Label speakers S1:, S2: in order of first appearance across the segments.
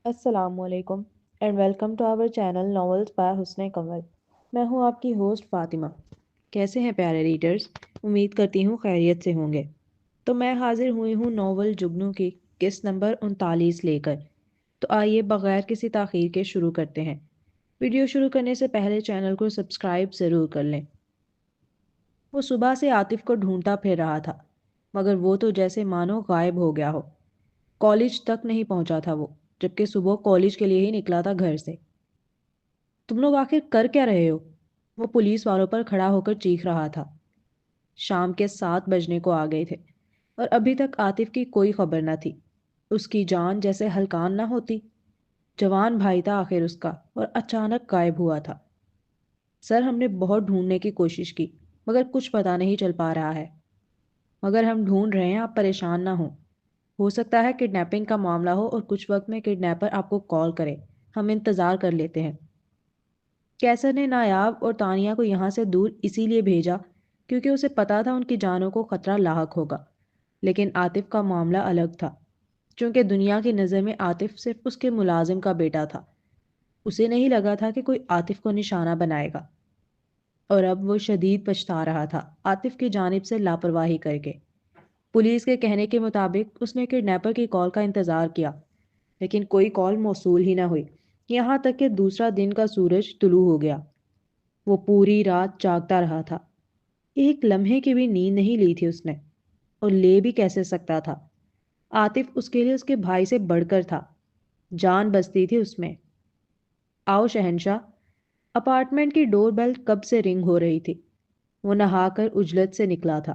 S1: السلام علیکم and welcome to our channel novels by Hassan Kamal. میں ہوں آپ کی ہوسٹ فاطمہ۔ کیسے ہیں پیارے ریڈرز؟ امید کرتی ہوں خیریت سے ہوں گے۔ تو میں حاضر ہوئی ہوں ناول جگنو کی قسط نمبر 39 لے کر۔ تو آئیے بغیر کسی تاخیر کے شروع کرتے ہیں۔ ویڈیو شروع کرنے سے پہلے چینل کو سبسکرائب ضرور کر لیں۔ وہ صبح سے عاطف کو ڈھونڈتا پھر رہا تھا، مگر وہ تو جیسے مانو غائب ہو گیا ہو۔ کالج تک نہیں پہنچا تھا وہ، جبکہ صبح کالج کے لیے ہی نکلا تھا گھر سے۔ تم لوگ آخر کر کیا رہے ہو؟ وہ پولیس والوں پر کھڑا ہو کر چیخ رہا تھا۔ شام کے 7 بجنے کو آ گئے تھے اور ابھی تک عاطف کی کوئی خبر نہ تھی۔ اس کی جان جیسے ہلکان نہ ہوتی۔ جوان بھائی تھا آخر اس کا، اور اچانک غائب ہوا تھا۔ سر، ہم نے بہت ڈھونڈنے کی کوشش کی، مگر کچھ پتہ نہیں چل پا رہا ہے۔ مگر ہم ڈھونڈ رہے ہیں، آپ پریشان نہ ہوں۔ ہو سکتا ہے کڈنیپنگ کا معاملہ ہو اور کچھ وقت میں کڈنیپر آپ کو کال کرے۔ ہم انتظار کر لیتے ہیں۔ کیسر نے نایاب اور تانیہ کو یہاں سے دور اسی لیے بھیجا کیونکہ اسے پتا تھا ان کی جانوں کو خطرہ لاحق ہوگا۔ لیکن عاطف کا معاملہ الگ تھا، چونکہ دنیا کی نظر میں عاطف صرف اس کے ملازم کا بیٹا تھا۔ اسے نہیں لگا تھا کہ کوئی عاطف کو نشانہ بنائے گا، اور اب وہ شدید پچھتا رہا تھا عاطف کی جانب سے لاپرواہی کر کے۔ پولیس کے کہنے کے مطابق اس نے کڈنیپر کی کال کا انتظار کیا، لیکن کوئی کال موصول ہی نہ ہوئی، یہاں تک کہ دوسرا دن کا سورج طلوع ہو گیا۔ وہ پوری رات جاگتا رہا تھا۔ ایک لمحے کی بھی نیند نہیں لی تھی اس نے، اور لے بھی کیسے سکتا تھا؟ عاطف اس کے لیے اس کے بھائی سے بڑھ کر تھا۔ جان بستی تھی اس میں۔ آؤ شہنشاہ۔ اپارٹمنٹ کی ڈور بیل کب سے رنگ ہو رہی تھی۔ وہ نہا کر اجلت سے نکلا تھا،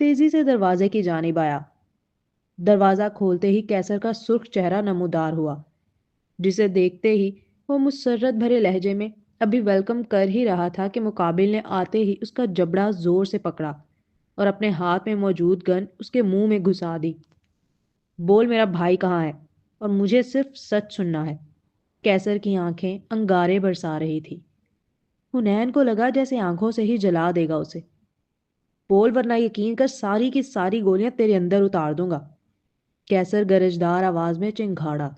S1: تیزی سے دروازے کی جانب آیا۔ دروازہ کھولتے ہی کیسر کا سرخ چہرہ نمودار ہوا، جسے دیکھتے ہی وہ مسرت بھرے لہجے میں ابھی ویلکم کر ہی رہا تھا کہ مقابل نے آتے ہی اس کا جبڑا زور سے پکڑا اور اپنے ہاتھ میں موجود گن اس کے منہ میں گھسا دی۔ بول، میرا بھائی کہاں ہے؟ اور مجھے صرف سچ سننا ہے۔ کیسر کی آنکھیں انگارے برسا رہی تھی۔ حنین کو لگا جیسے آنکھوں سے ہی جلا دے گا اسے۔ بول، ورنہ یقین کر ساری کی ساری گولیاں تیرے اندر اتار دوں گا۔ کیسر گرجدار آواز میں چنگھاڑا۔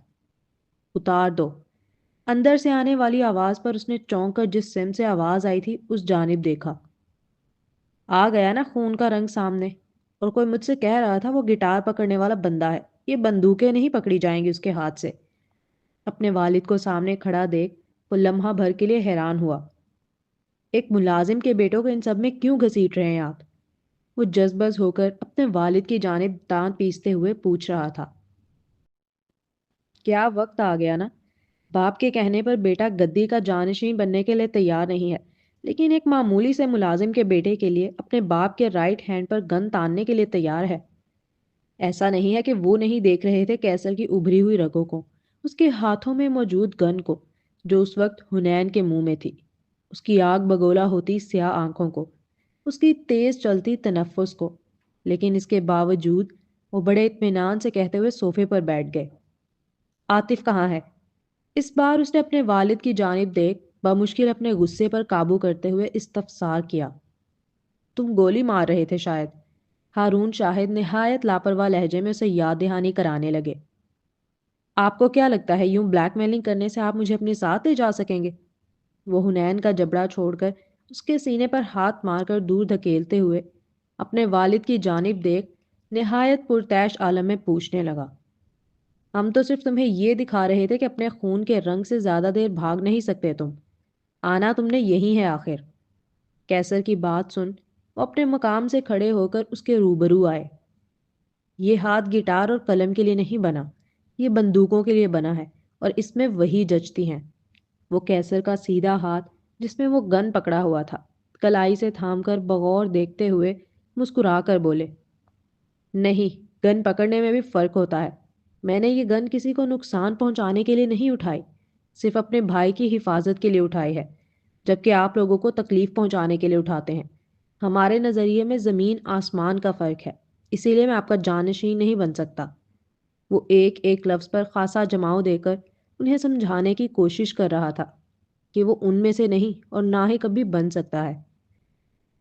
S1: اتار دو۔ اندر سے آنے والی آواز پر اس نے چونک کر جس سمت سے آواز آئی تھی اس جانب دیکھا۔ آ گیا نا خون کا رنگ سامنے؟ اور کوئی مجھ سے کہہ رہا تھا وہ گٹار پکڑنے والا بندہ ہے۔ یہ بندوقیں نہیں پکڑی جائیں گی اس کے ہاتھ سے۔ اپنے والد کو سامنے کھڑا دیکھ وہ لمحہ بھر کے لیے حیران ہوا۔ ایک ملازم کے بیٹوں کو ان سب میں کیوں گھسیٹ رہے ہیں آپ؟ وہ جذبز ہو کر اپنے والد کی جانب دانت پیستے ہوئے پوچھ رہا تھا۔ کیا وقت آ گیا نا؟ باپ کے کہنے پر بیٹا گدی کا جانشین بننے کے لیے تیار نہیں ہے، لیکن ایک معمولی سے ملازم کے بیٹے کے لیے اپنے باپ کے رائٹ ہینڈ پر گن تاننے کے لیے تیار ہے۔ ایسا نہیں ہے کہ وہ نہیں دیکھ رہے تھے کیسر کی ابھری ہوئی رگوں کو، اس کے ہاتھوں میں موجود گن کو جو اس وقت حنین کے منہ میں تھی، اس کی آگ بگولا ہوتی سیاہ آنکھوں کو، اس کی تیز چلتی تنفس کو۔ لیکن اس کے باوجود وہ بڑے اطمینان سے کہتے ہوئے صوفے پر بیٹھ گئے۔ عاطف کہاں ہے؟ اس بار اس نے اپنے والد کی جانب دیکھ بمشکل اپنے غصے پر قابو کرتے ہوئے استفسار کیا۔ تم گولی مار رہے تھے شاید؟ ہارون شاہد نہایت لاپرواہ لہجے میں اسے یاد دہانی کرانے لگے۔ آپ کو کیا لگتا ہے یوں بلیک میلنگ کرنے سے آپ مجھے اپنے ساتھ لے جا سکیں گے؟ وہ حنین کا جبڑا چھوڑ کر اس کے سینے پر ہاتھ مار کر دور دھکیلتے ہوئے اپنے والد کی جانب دیکھ نہایت پرتعش عالم میں پوچھنے لگا۔ ہم تو صرف تمہیں یہ دکھا رہے تھے کہ اپنے خون کے رنگ سے زیادہ دیر بھاگ نہیں سکتے تم۔ آنا تم نے یہی ہے آخر۔ کیسر کی بات سن وہ اپنے مقام سے کھڑے ہو کر اس کے روبرو آئے۔ یہ ہاتھ گٹار اور قلم کے لیے نہیں بنا، یہ بندوقوں کے لیے بنا ہے، اور اس میں وہی جچتی ہیں۔ وہ کیسر کا سیدھا ہاتھ جس میں وہ گن پکڑا ہوا تھا کلائی سے تھام کر بغور دیکھتے ہوئے مسکرا کر بولے، نہیں، گن پکڑنے میں بھی فرق ہوتا ہے۔ میں نے یہ گن کسی کو نقصان پہنچانے کے لیے نہیں اٹھائی، صرف اپنے بھائی کی حفاظت کے لیے اٹھائی ہے، جبکہ آپ لوگوں کو تکلیف پہنچانے کے لیے اٹھاتے ہیں۔ ہمارے نظریے میں زمین آسمان کا فرق ہے، اسی لیے میں آپ کا جانشین نہیں بن سکتا۔ وہ ایک ایک لفظ پر خاصا جماؤ دے کر انہیں سمجھانے کی کوشش کر رہا تھا کہ وہ ان میں سے نہیں اور نہ ہی کبھی بن سکتا ہے۔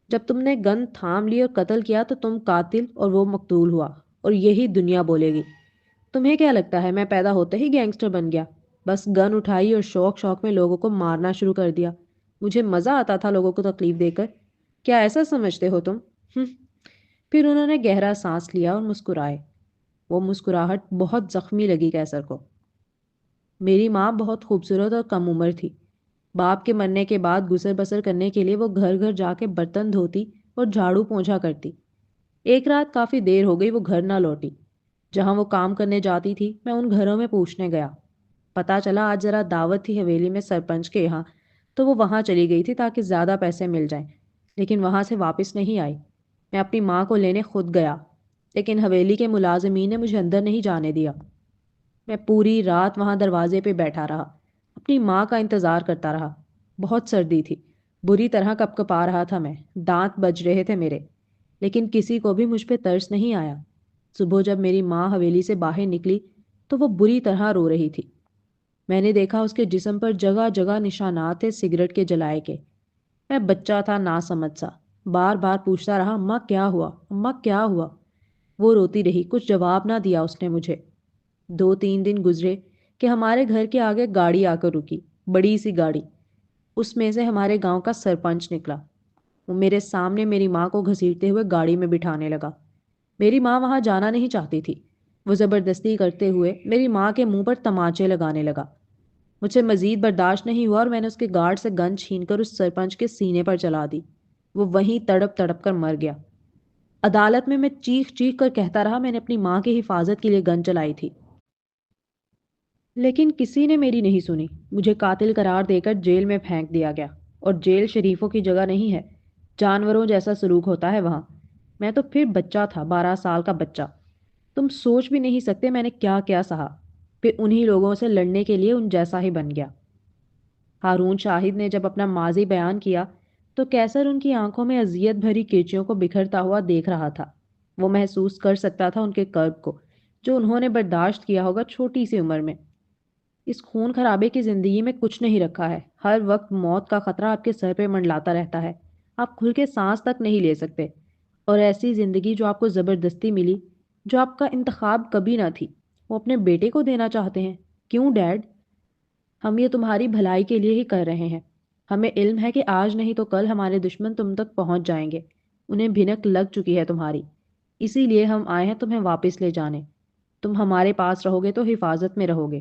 S1: جب تم نے گن تھام لی اور قتل کیا تو تم قاتل اور وہ مقتول ہوا، اور یہی دنیا بولے گی۔ تمہیں کیا لگتا ہے میں پیدا ہوتے ہی گینگسٹر بن گیا؟ بس گن اٹھائی اور شوق شوق میں لوگوں کو مارنا شروع کر دیا۔ مجھے مزہ آتا تھا لوگوں کو تکلیف دے کر۔ کیا ایسا سمجھتے ہو تم؟ ہم۔ پھر انہوں نے گہرا سانس لیا اور مسکرائے۔ وہ مسکراہٹ بہت زخمی لگی کیسر کو۔ میری ماں بہت خوبصورت اور کم عمر تھی۔ باپ کے مرنے کے بعد گزر بسر کرنے کے لیے وہ گھر گھر جا کے برتن دھوتی اور جھاڑو پونچھا کرتی۔ ایک رات کافی دیر ہو گئی وہ گھر نہ لوٹی۔ جہاں وہ کام کرنے جاتی تھی میں ان گھروں میں پوچھنے گیا۔ پتا چلا آج ذرا دعوت تھی حویلی میں سرپنچ کے یہاں، تو وہ وہاں چلی گئی تھی تاکہ زیادہ پیسے مل جائیں، لیکن وہاں سے واپس نہیں آئی۔ میں اپنی ماں کو لینے خود گیا، لیکن حویلی کے ملازمین نے مجھے اندر نہیں جانے دیا۔ میں پوری رات وہاں دروازے پہ بیٹھا رہا، اپنی ماں کا انتظار کرتا رہا۔ بہت سردی تھی، بری طرح کپکپا رہا تھا میں، دانت بج رہے تھے میرے، لیکن کسی کو بھی مجھ پہ ترس نہیں آیا۔ صبح جب میری ماں حویلی سے باہر نکلی تو وہ بری طرح رو رہی تھی۔ میں نے دیکھا اس کے جسم پر جگہ جگہ نشانات تھے سگریٹ کے جلائے کے۔ میں بچہ تھا نا سمجھ سا، بار بار پوچھتا رہا، اماں کیا ہوا، اماں کیا ہوا؟ وہ روتی رہی، کچھ جواب نہ دیا اس نے مجھے۔ 2-3 دن گزرے کہ ہمارے گھر کے آگے گاڑی آ کر رکی، بڑی سی گاڑی۔ اس میں سے ہمارے گاؤں کا سرپنچ نکلا۔ وہ میرے سامنے میری ماں کو گھسیٹتے ہوئے گاڑی میں بٹھانے لگا۔ میری ماں وہاں جانا نہیں چاہتی تھی۔ وہ زبردستی کرتے ہوئے میری ماں کے منہ پر تماچے لگانے لگا۔ مجھے مزید برداشت نہیں ہوا اور میں نے اس کے گارڈ سے گن چھین کر اس سرپنچ کے سینے پر چلا دی۔ وہ وہیں تڑپ تڑپ کر مر گیا۔ عدالت میں چیخ چیخ کر کہتا رہا میں نے اپنی ماں کی حفاظت کے لیے گن چلائی تھی، لیکن کسی نے میری نہیں سنی۔ مجھے قاتل قرار دے کر جیل میں پھینک دیا گیا، اور جیل شریفوں کی جگہ نہیں ہے، جانوروں جیسا سلوک ہوتا ہے وہاں۔ میں تو پھر بچہ تھا، 12 سال کا بچہ۔ تم سوچ بھی نہیں سکتے میں نے کیا کیا سہا، پھر انہی لوگوں سے لڑنے کے لیے ان جیسا ہی بن گیا۔ ہارون شاہد نے جب اپنا ماضی بیان کیا تو کیسر ان کی آنکھوں میں اذیت بھری کیچیوں کو بکھرتا ہوا دیکھ رہا تھا۔ وہ محسوس کر سکتا تھا ان کے کرب کو، جو انہوں نے برداشت کیا ہوگا چھوٹی سی عمر میں۔ اس خون خرابے کی زندگی میں کچھ نہیں رکھا ہے، ہر وقت موت کا خطرہ آپ کے سر پہ منڈلاتا رہتا ہے، آپ کھل کے سانس تک نہیں لے سکتے۔ اور ایسی زندگی جو آپ کو زبردستی ملی، جو آپ کا انتخاب کبھی نہ تھی، وہ اپنے بیٹے کو دینا چاہتے ہیں؟ کیوں ڈیڈ؟ ہم یہ تمہاری بھلائی کے لیے ہی کر رہے ہیں۔ ہمیں علم ہے کہ آج نہیں تو کل ہمارے دشمن تم تک پہنچ جائیں گے، انہیں بھنک لگ چکی ہے تمہاری، اسی لیے ہم آئے ہیں تمہیں واپس لے جانے۔ تم ہمارے پاس رہو گے تو حفاظت میں رہو گے۔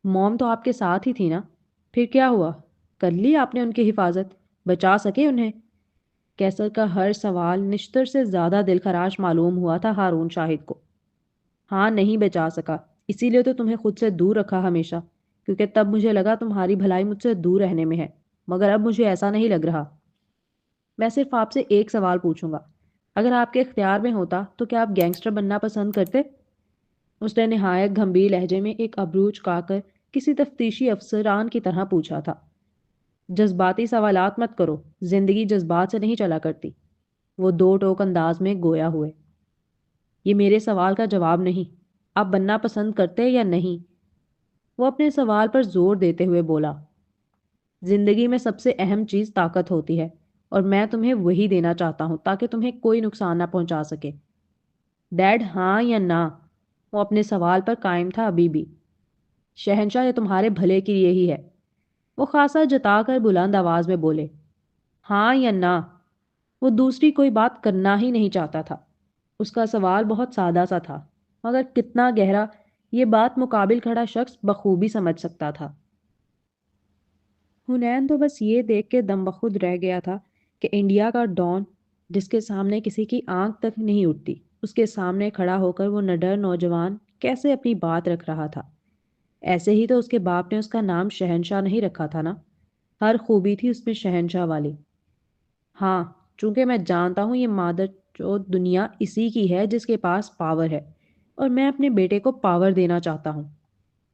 S1: موم تو آپ کے ساتھ ہی تھی نا، پھر کیا ہوا؟ کر لی آپ نے ان کی حفاظت؟ بچا سکے انہیں؟ کیسر کا ہر سوال نشتر سے زیادہ دل خراش معلوم ہوا تھا ہارون شاہد کو۔ ہاں، نہیں بچا سکا، اسی لیے تو تمہیں خود سے دور رکھا ہمیشہ، کیونکہ تب مجھے لگا تمہاری بھلائی مجھ سے دور رہنے میں ہے، مگر اب مجھے ایسا نہیں لگ رہا۔ میں صرف آپ سے ایک سوال پوچھوں گا، اگر آپ کے اختیار میں ہوتا تو کیا آپ گینگسٹر بننا پسند کرتے؟ اس نے نہایت گھمبیر لہجے میں ایک ابرو چکا کر کسی تفتیشی افسران کی طرح پوچھا تھا۔ جذباتی سوالات مت کرو، زندگی جذبات سے نہیں چلا کرتی۔ وہ دو ٹوک انداز میں گویا ہوئے۔ یہ میرے سوال کا جواب نہیں، آپ بننا پسند کرتے یا نہیں؟ وہ اپنے سوال پر زور دیتے ہوئے بولا، زندگی میں سب سے اہم چیز طاقت ہوتی ہے، اور میں تمہیں وہی دینا چاہتا ہوں تاکہ تمہیں کوئی نقصان نہ پہنچا سکے۔ ڈیڈ، ہاں یا نہ؟ وہ اپنے سوال پر قائم تھا ابھی بھی۔ شہنشاہ، یہ تمہارے بھلے کے لیے ہی ہے، وہ خاصا جتا کر بلند آواز میں بولے۔ ہاں یا نہ؟ وہ دوسری کوئی بات کرنا ہی نہیں چاہتا تھا۔ اس کا سوال بہت سادہ سا تھا، مگر کتنا گہرا، یہ بات مقابل کھڑا شخص بخوبی سمجھ سکتا تھا۔ حنین تو بس یہ دیکھ کے دم بخود رہ گیا تھا کہ انڈیا کا ڈان، جس کے سامنے کسی کی آنکھ تک نہیں اٹھتی، اس کے سامنے کھڑا ہو کر وہ نڈر نوجوان کیسے اپنی بات رکھ رہا تھا۔ ایسے ہی تو اس کے باپ نے اس کا نام شہنشاہ نہیں رکھا تھا نا، ہر خوبی تھی اس میں شہنشاہ والی۔ ہاں، چونکہ میں جانتا ہوں یہ مادر جو دنیا اسی کی ہے جس کے پاس پاور ہے، اور میں اپنے بیٹے کو پاور دینا چاہتا ہوں۔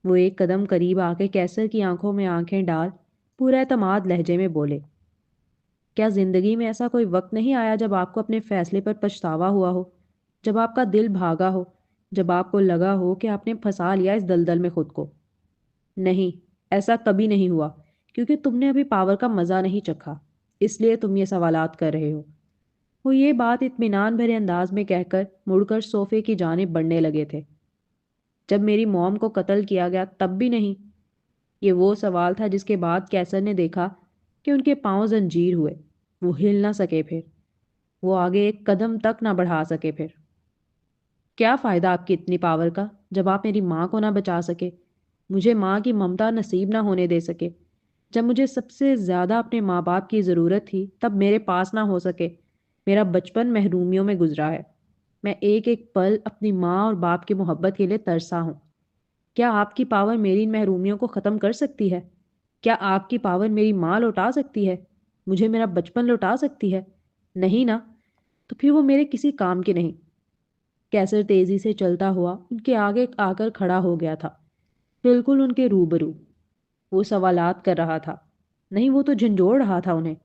S1: وہ ایک قدم قریب آ کے کیسر کی آنکھوں میں آنکھیں ڈال پورا اعتماد لہجے میں بولے، کیا زندگی میں ایسا کوئی وقت نہیں آیا جب آپ کو اپنے فیصلے پر پچھتاوا ہوا ہو، جب آپ کا دل بھاگا ہو، جب آپ کو لگا ہو کہ آپ نے پھنسا لیا اس دلدل میں خود کو؟ نہیں، ایسا کبھی نہیں ہوا، کیونکہ تم نے ابھی پاور کا مزہ نہیں چکھا، اس لیے تم یہ سوالات کر رہے ہو۔ وہ یہ بات اطمینان بھرے انداز میں کہہ کر مڑ کر صوفے کی جانب بڑھنے لگے تھے۔ جب میری موم کو قتل کیا گیا تب بھی نہیں؟ یہ وہ سوال تھا جس کے بعد کیسر نے دیکھا کہ ان کے پاؤں زنجیر ہوئے، وہ ہل نہ سکے، پھر وہ آگے ایک قدم تک نہ بڑھا سکے۔ پھر کیا فائدہ آپ کی اتنی پاور کا جب آپ میری ماں کو نہ بچا سکے، مجھے ماں کی ممتا نصیب نہ ہونے دے سکے، جب مجھے سب سے زیادہ اپنے ماں باپ کی ضرورت تھی تب میرے پاس نہ ہو سکے۔ میرا بچپن محرومیوں میں گزرا ہے، میں ایک ایک پل اپنی ماں اور باپ کی محبت کے لیے ترسا ہوں۔ کیا آپ کی پاور میری ان محرومیوں کو ختم کر سکتی ہے؟ کیا آپ کی پاور میری ماں لوٹا سکتی ہے، مجھے میرا بچپن لوٹا سکتی ہے؟ نہیں نا، تو پھر وہ میرے کسی کام کی نہیں۔ کیسر تیزی سے چلتا ہوا ان کے آگے آ کر کھڑا ہو گیا تھا، بالکل ان کے روبرو۔ وہ سوالات کر رہا تھا، نہیں، وہ تو جھنجھوڑ رہا تھا انہیں،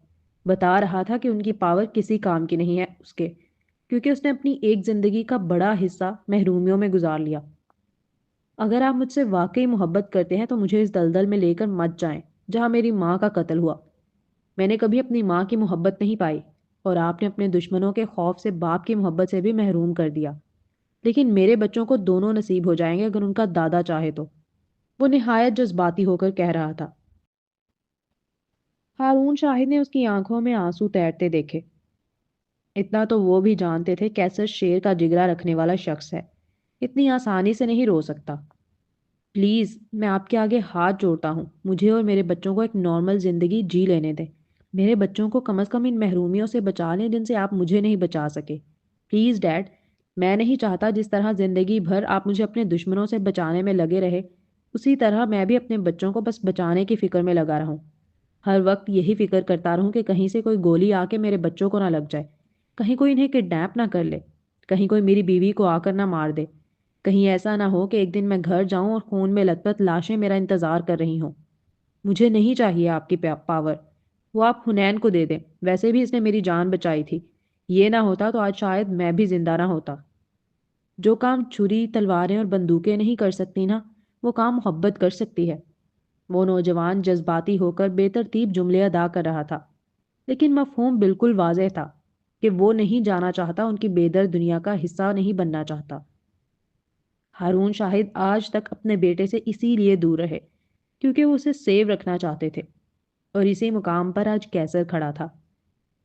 S1: بتا رہا تھا کہ ان کی پاور کسی کام کی نہیں ہے اس کے، کیونکہ اس نے اپنی ایک زندگی کا بڑا حصہ محرومیوں میں گزار لیا۔ اگر آپ مجھ سے واقعی محبت کرتے ہیں تو مجھے اس دلدل میں لے کر مت جائیں جہاں میری ماں کا قتل ہوا۔ میں نے کبھی اپنی ماں کی محبت نہیں پائی، اور آپ نے اپنے دشمنوں کے خوف سے باپ کی محبت سے بھی محروم کر دیا، لیکن میرے بچوں کو دونوں نصیب ہو جائیں گے اگر ان کا دادا چاہے تو۔ وہ نہایت جذباتی ہو کر کہہ رہا تھا۔ ہارون شاہد نے اس کی آنکھوں میں آنسو تیرتے دیکھے۔ اتنا تو وہ بھی جانتے تھے کیسر شیر کا جگرا رکھنے والا شخص ہے، اتنی آسانی سے نہیں رو سکتا۔ پلیز، میں آپ کے آگے ہاتھ جوڑتا ہوں، مجھے اور میرے بچوں کو ایک نارمل زندگی جی لینے دیں۔ میرے بچوں کو کم از کم ان محرومیوں سے بچا لیں جن سے آپ مجھے نہیں بچا سکے۔ پلیز ڈیڈ، میں نہیں چاہتا جس طرح زندگی بھر آپ مجھے اپنے دشمنوں سے بچانے میں لگے رہے، اسی طرح میں بھی اپنے بچوں کو بس بچانے کی فکر میں لگا رہوں۔ ہر وقت یہی فکر کرتا رہوں کہ کہیں سے کوئی گولی آ کے میرے بچوں کو نہ لگ جائے، کہیں کوئی انہیں کڈنیپ نہ کر لے، کہیں کوئی میری بیوی کو آ کر نہ مار دے، کہیں ایسا نہ ہو کہ ایک دن میں گھر جاؤں اور خون میں لت پت لاشیں میرا انتظار کر رہی ہوں۔ مجھے نہیں چاہیے آپ کی پاور، وہ آپ حنین کو دے دیں، ویسے بھی اس نے میری جان بچائی تھی، یہ نہ ہوتا تو آج شاید میں بھی زندہ نہ ہوتا۔ جو کام چھری، تلواریں اور بندوقیں نہیں کر سکتی نا، وہ کام محبت کر سکتی ہے۔ وہ نوجوان جذباتی ہو کر بے ترتیب جملے ادا کر رہا تھا، لیکن مفہوم بالکل واضح تھا کہ وہ نہیں جانا چاہتا، ان کی بے درد دنیا کا حصہ نہیں بننا چاہتا۔ ہارون شاہد آج تک اپنے بیٹے سے اسی لیے دور رہے کیونکہ وہ اسے سیو رکھنا چاہتے تھے، اور اسی مقام پر آج کیسر کھڑا تھا۔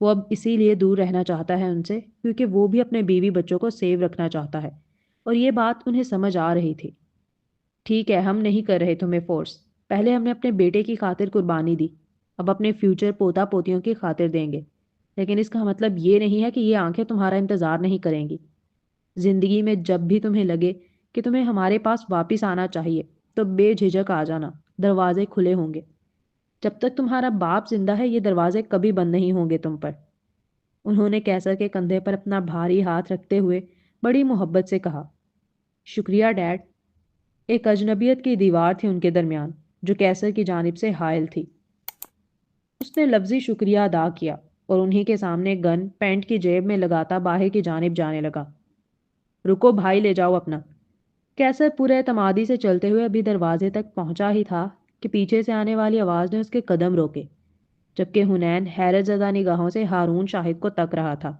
S1: وہ اب اسی لیے دور رہنا چاہتا ہے ان سے کیونکہ وہ بھی اپنے بیوی بچوں کو سیو رکھنا چاہتا ہے، اور یہ بات انہیں سمجھ آ رہی تھی۔ ٹھیک ہے، ہم نہیں کر رہے تمہیں فورس، پہلے ہم نے اپنے بیٹے کی خاطر قربانی دی، اب اپنے فیوچر پوتا پوتیوں کی خاطر دیں گے، لیکن اس کا مطلب یہ نہیں ہے کہ یہ آنکھیں تمہارا انتظار نہیں کریں گی۔ زندگی میں جب بھی تمہیں لگے کہ تمہیں ہمارے پاس واپس آنا چاہیے تو بے جھجک آ جانا، دروازے کھلے ہوں گے۔ جب تک تمہارا باپ زندہ ہے یہ دروازے کبھی بند نہیں ہوں گے تم پر۔ انہوں نے کیسر کے کندھے پر اپنا بھاری ہاتھ رکھتے ہوئے بڑی محبت سے کہا، شکریہ ڈیڈ۔ ایک اجنبیت کی دیوار تھی ان کے درمیان جو کیسر کی جانب سے حائل تھی۔ اس نے لفظی شکریہ ادا کیا اور انہی کے سامنے گن پینٹ کی جیب میں لگاتا باہر کی جانب جانے لگا۔ رکو بھائی، لے جاؤ اپنا۔ کیسر پورے اعتمادی سے چلتے ہوئے ابھی دروازے تک پہنچا ہی تھا کہ پیچھے سے آنے والی آواز نے اس کے قدم روکے، جبکہ حنین حیرت زدہ نگاہوں سے ہارون شاہد کو تک رہا تھا۔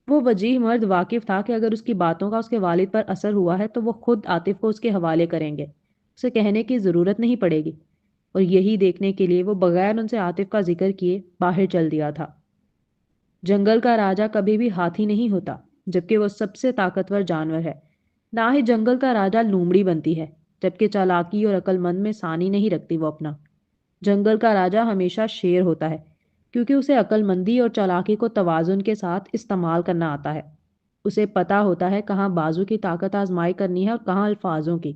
S1: وہ وجیح مرد واقف تھا کہ اگر اس کی باتوں کا اس کے والد پر اثر ہوا ہے تو وہ خود عاطف کو اس کے حوالے کریں گے، اسے کہنے کی ضرورت نہیں پڑے گی، اور یہی دیکھنے کے لیے وہ بغیر ان سے عاطف کا ذکر کیے باہر چل دیا تھا۔ جنگل کا راجا کبھی بھی ہاتھی نہیں ہوتا، جبکہ وہ سب سے طاقتور جانور ہے۔ نہ ہی جنگل کا راجا لومڑی بنتی ہے، جبکہ چالاکی اور عقل مند میں ثانی نہیں رکھتی وہ اپنا۔ جنگل کا راجا ہمیشہ شیر ہوتا ہے کیونکہ اسے عقل مندی اور چالاکی کو توازن کے ساتھ استعمال کرنا آتا ہے۔ اسے پتا ہوتا ہے کہاں بازو کی طاقت آزمائی کرنی ہے اور کہاں الفاظوں کی۔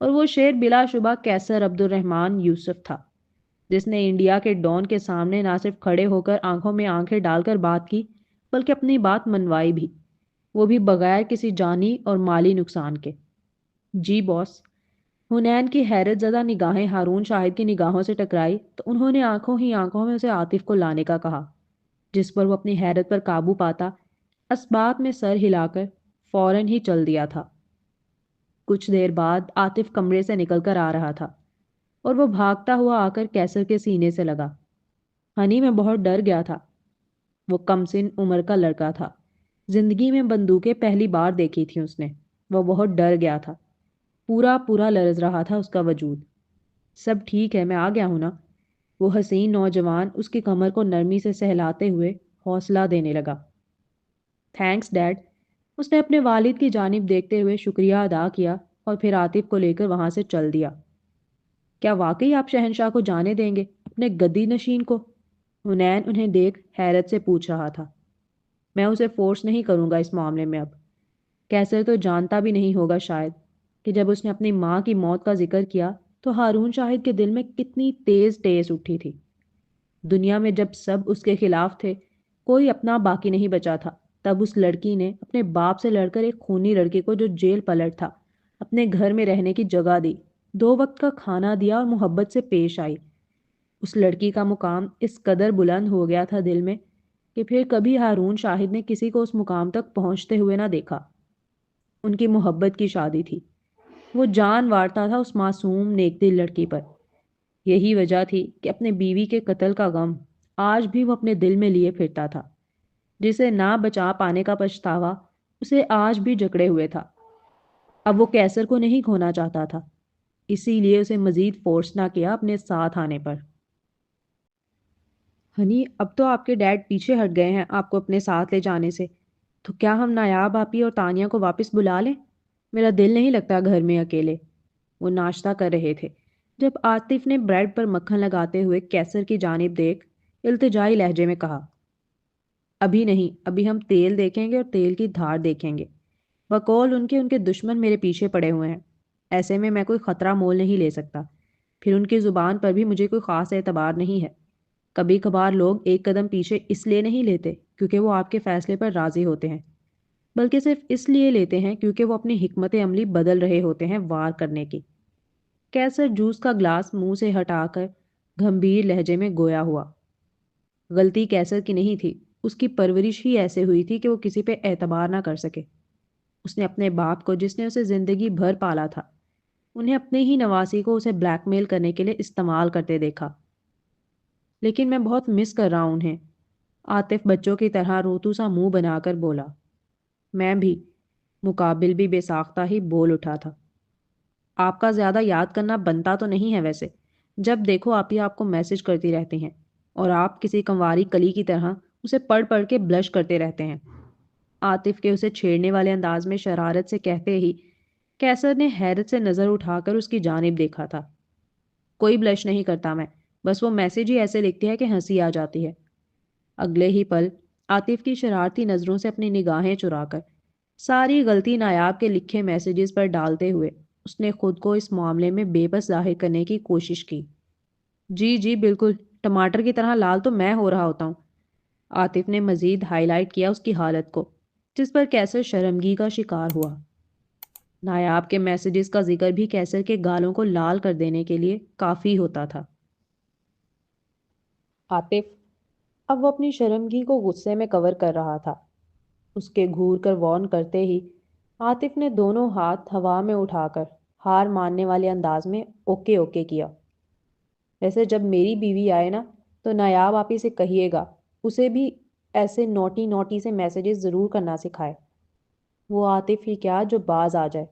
S1: اور وہ شیر بلا شبہ کیسر عبد الرحمن یوسف تھا، جس نے انڈیا کے ڈان کے سامنے نہ صرف کھڑے ہو کر آنکھوں میں آنکھیں ڈال کر بات کی بلکہ اپنی بات منوائی بھی، وہ بھی بغیر کسی جانی اور مالی نقصان کے۔ جی باس۔ حنین کی حیرت زدہ نگاہیں ہارون شاہد کی نگاہوں سے ٹکرائی تو انہوں نے آنکھوں ہی آنکھوں میں اسے عاطف کو لانے کا کہا، جس پر وہ اپنی حیرت پر قابو پاتا اسبات میں سر ہلا کر فوراً ہی چل دیا تھا۔ کچھ دیر بعد عاطف کمرے سے نکل کر آ رہا تھا اور وہ بھاگتا ہوا آ کر کیسر کے سینے سے لگا۔ ہنی، میں بہت ڈر گیا تھا۔ وہ کم سن عمر کا لڑکا تھا، زندگی میں بندوقیں پہلی بار دیکھی تھی اس نے، وہ بہت ڈر گیا تھا۔ پورا پورا لرز رہا تھا اس کا وجود۔ سب ٹھیک ہے، میں آ گیا ہوں نا؟ وہ حسین نوجوان اس کی کمر کو نرمی سے سہلاتے ہوئے حوصلہ دینے لگا۔ Thanks dead. اس نے اپنے والد کی جانب دیکھتے ہوئے شکریہ ادا کیا اور پھر عاطف کو لے کر وہاں سے چل دیا۔ کیا واقعی آپ شہنشاہ کو جانے دیں گے، اپنے گدی نشین کو؟ حنین انہیں دیکھ حیرت سے پوچھ رہا تھا۔ میں اسے فورس نہیں کروں گا اس معاملے میں اب۔ کیسر تو جانتا بھی نہیں ہوگا شاید کہ جب اس نے اپنی ماں کی موت کا ذکر کیا تو ہارون شاہد کے دل میں کتنی تیز ٹیس اٹھی تھی۔ دنیا میں جب سب اس کے خلاف تھے، کوئی اپنا باقی نہیں بچا تھا، تب اس لڑکی نے اپنے باپ سے لڑ کر ایک خونی لڑکے کو جو جیل پلٹ تھا اپنے گھر میں رہنے کی جگہ دی، 2 وقت کا کھانا دیا اور محبت سے پیش آئی۔ اس لڑکی کا مقام اس قدر بلند ہو گیا تھا دل میں کہ پھر کبھی ہارون شاہد نے کسی کو اس مقام تک پہنچتے ہوئے نہ دیکھا۔ ان کی محبت کی شادی تھی۔ وہ جان وارتا تھا اس معصوم نیک دل لڑکی پر۔ یہی وجہ تھی کہ اپنے بیوی کے قتل کا غم آج بھی وہ اپنے دل میں لیے پھرتا تھا۔ جسے نہ بچا پانے کا پچھتاوا اسے آج بھی جکڑے ہوئے تھا۔ اب وہ کیسر کو نہیں کھونا چاہتا تھا، اسی لیے اسے مزید فورس نہ کیا اپنے ساتھ آنے پر۔ ہنی، اب تو آپ کے ڈیڈ پیچھے ہٹ گئے ہیں آپ کو اپنے ساتھ لے جانے سے، تو کیا ہم نایاب آپی اور تانیہ کو واپس بلا لیں؟ میرا دل نہیں لگتا گھر میں اکیلے۔ وہ ناشتہ کر رہے تھے جب عاطف نے بریڈ پر مکھن لگاتے ہوئے کیسر کی جانب دیکھ التجائی لہجے میں کہا، ابھی نہیں، ابھی ہم تیل دیکھیں گے اور تیل کی دھار دیکھیں گے۔ بقول ان کے دشمن میرے پیچھے پڑے ہوئے ہیں، ایسے میں کوئی خطرہ مول نہیں لے سکتا۔ پھر ان کی زبان پر بھی مجھے کوئی خاص اعتبار نہیں ہے۔ کبھی کبھار لوگ ایک قدم پیچھے اس لیے نہیں لیتے کیونکہ وہ آپ کے فیصلے پر راضی ہوتے ہیں، بلکہ صرف اس لیے لیتے ہیں کیونکہ وہ اپنی حکمت عملی بدل رہے ہوتے ہیں وار کرنے کی۔ کیسر جوس کا گلاس منہ سے ہٹا کر گھمبیر لہجے میں گویا ہوا۔ غلطی کیسر کی نہیں تھی، اس کی پرورش ہی ایسے ہوئی تھی کہ وہ کسی پہ اعتبار نہ کر سکے۔ اس نے اپنے باپ کو جس نے اسے زندگی بھر پالا تھا، انہیں اپنے ہی نواسی کو اسے بلیک میل کرنے کے لیے استعمال کرتے دیکھا۔ لیکن میں بہت مس کر رہا ہوں انہیں، عاطف بچوں کی طرح روتو سا منہ بنا کر بولا۔ میں بھی، مقابل بھی بے ساختہ ہی بول اٹھا تھا۔ آپ کا زیادہ یاد کرنا بنتا تو نہیں ہے ویسے، جب دیکھو آپ ہی آپ کو میسج کرتی رہتی ہیں اور آپ کسی کنواری کلی کی طرح اسے پڑھ پڑھ کے بلش کرتے رہتے ہیں۔ عاطف کے اسے چھیڑنے والے انداز میں شرارت سے کہتے ہی کیسر نے حیرت سے نظر اٹھا کر اس کی جانب دیکھا تھا۔ کوئی بلش نہیں کرتا میں، بس وہ میسج ہی ایسے لکھتی ہے کہ ہنسی آ جاتی ہے۔ اگلے ہی پل عاطف کی شرارتی نظروں سے اپنی نگاہیں چرا کر ساری غلطی نایاب کے لکھے میسیجز پر ڈالتے ہوئے اس نے خود کو اس معاملے میں بے بس ظاہر کرنے کی کوشش کی۔ جی جی بالکل، ٹماٹر کی طرح لال تو میں ہو رہا ہوتا ہوں۔ عاطف نے مزید ہائی لائٹ کیا اس کی حالت کو، جس پر کیسر شرمگی کا شکار ہوا۔ نایاب کے میسیجز کا ذکر بھی کیسر کے گالوں کو لال کر دینے کے لیے کافی ہوتا تھا۔ عاطف اب وہ اپنی شرمگی کو غصے میں کور کر رہا تھا۔ اس کے گھور کر وارن کرتے ہی عاطف نے دونوں ہاتھ ہوا میں اٹھا کر ہار ماننے والے انداز میں اوکے اوکے کیا۔ ویسے جب میری بیوی آئے نا تو نایاب آپی سے کہیے گا اسے بھی ایسے نوٹی نوٹی سے میسیجز ضرور کرنا سکھائے۔ وہ عاطف ہی کیا جو باز آ جائے۔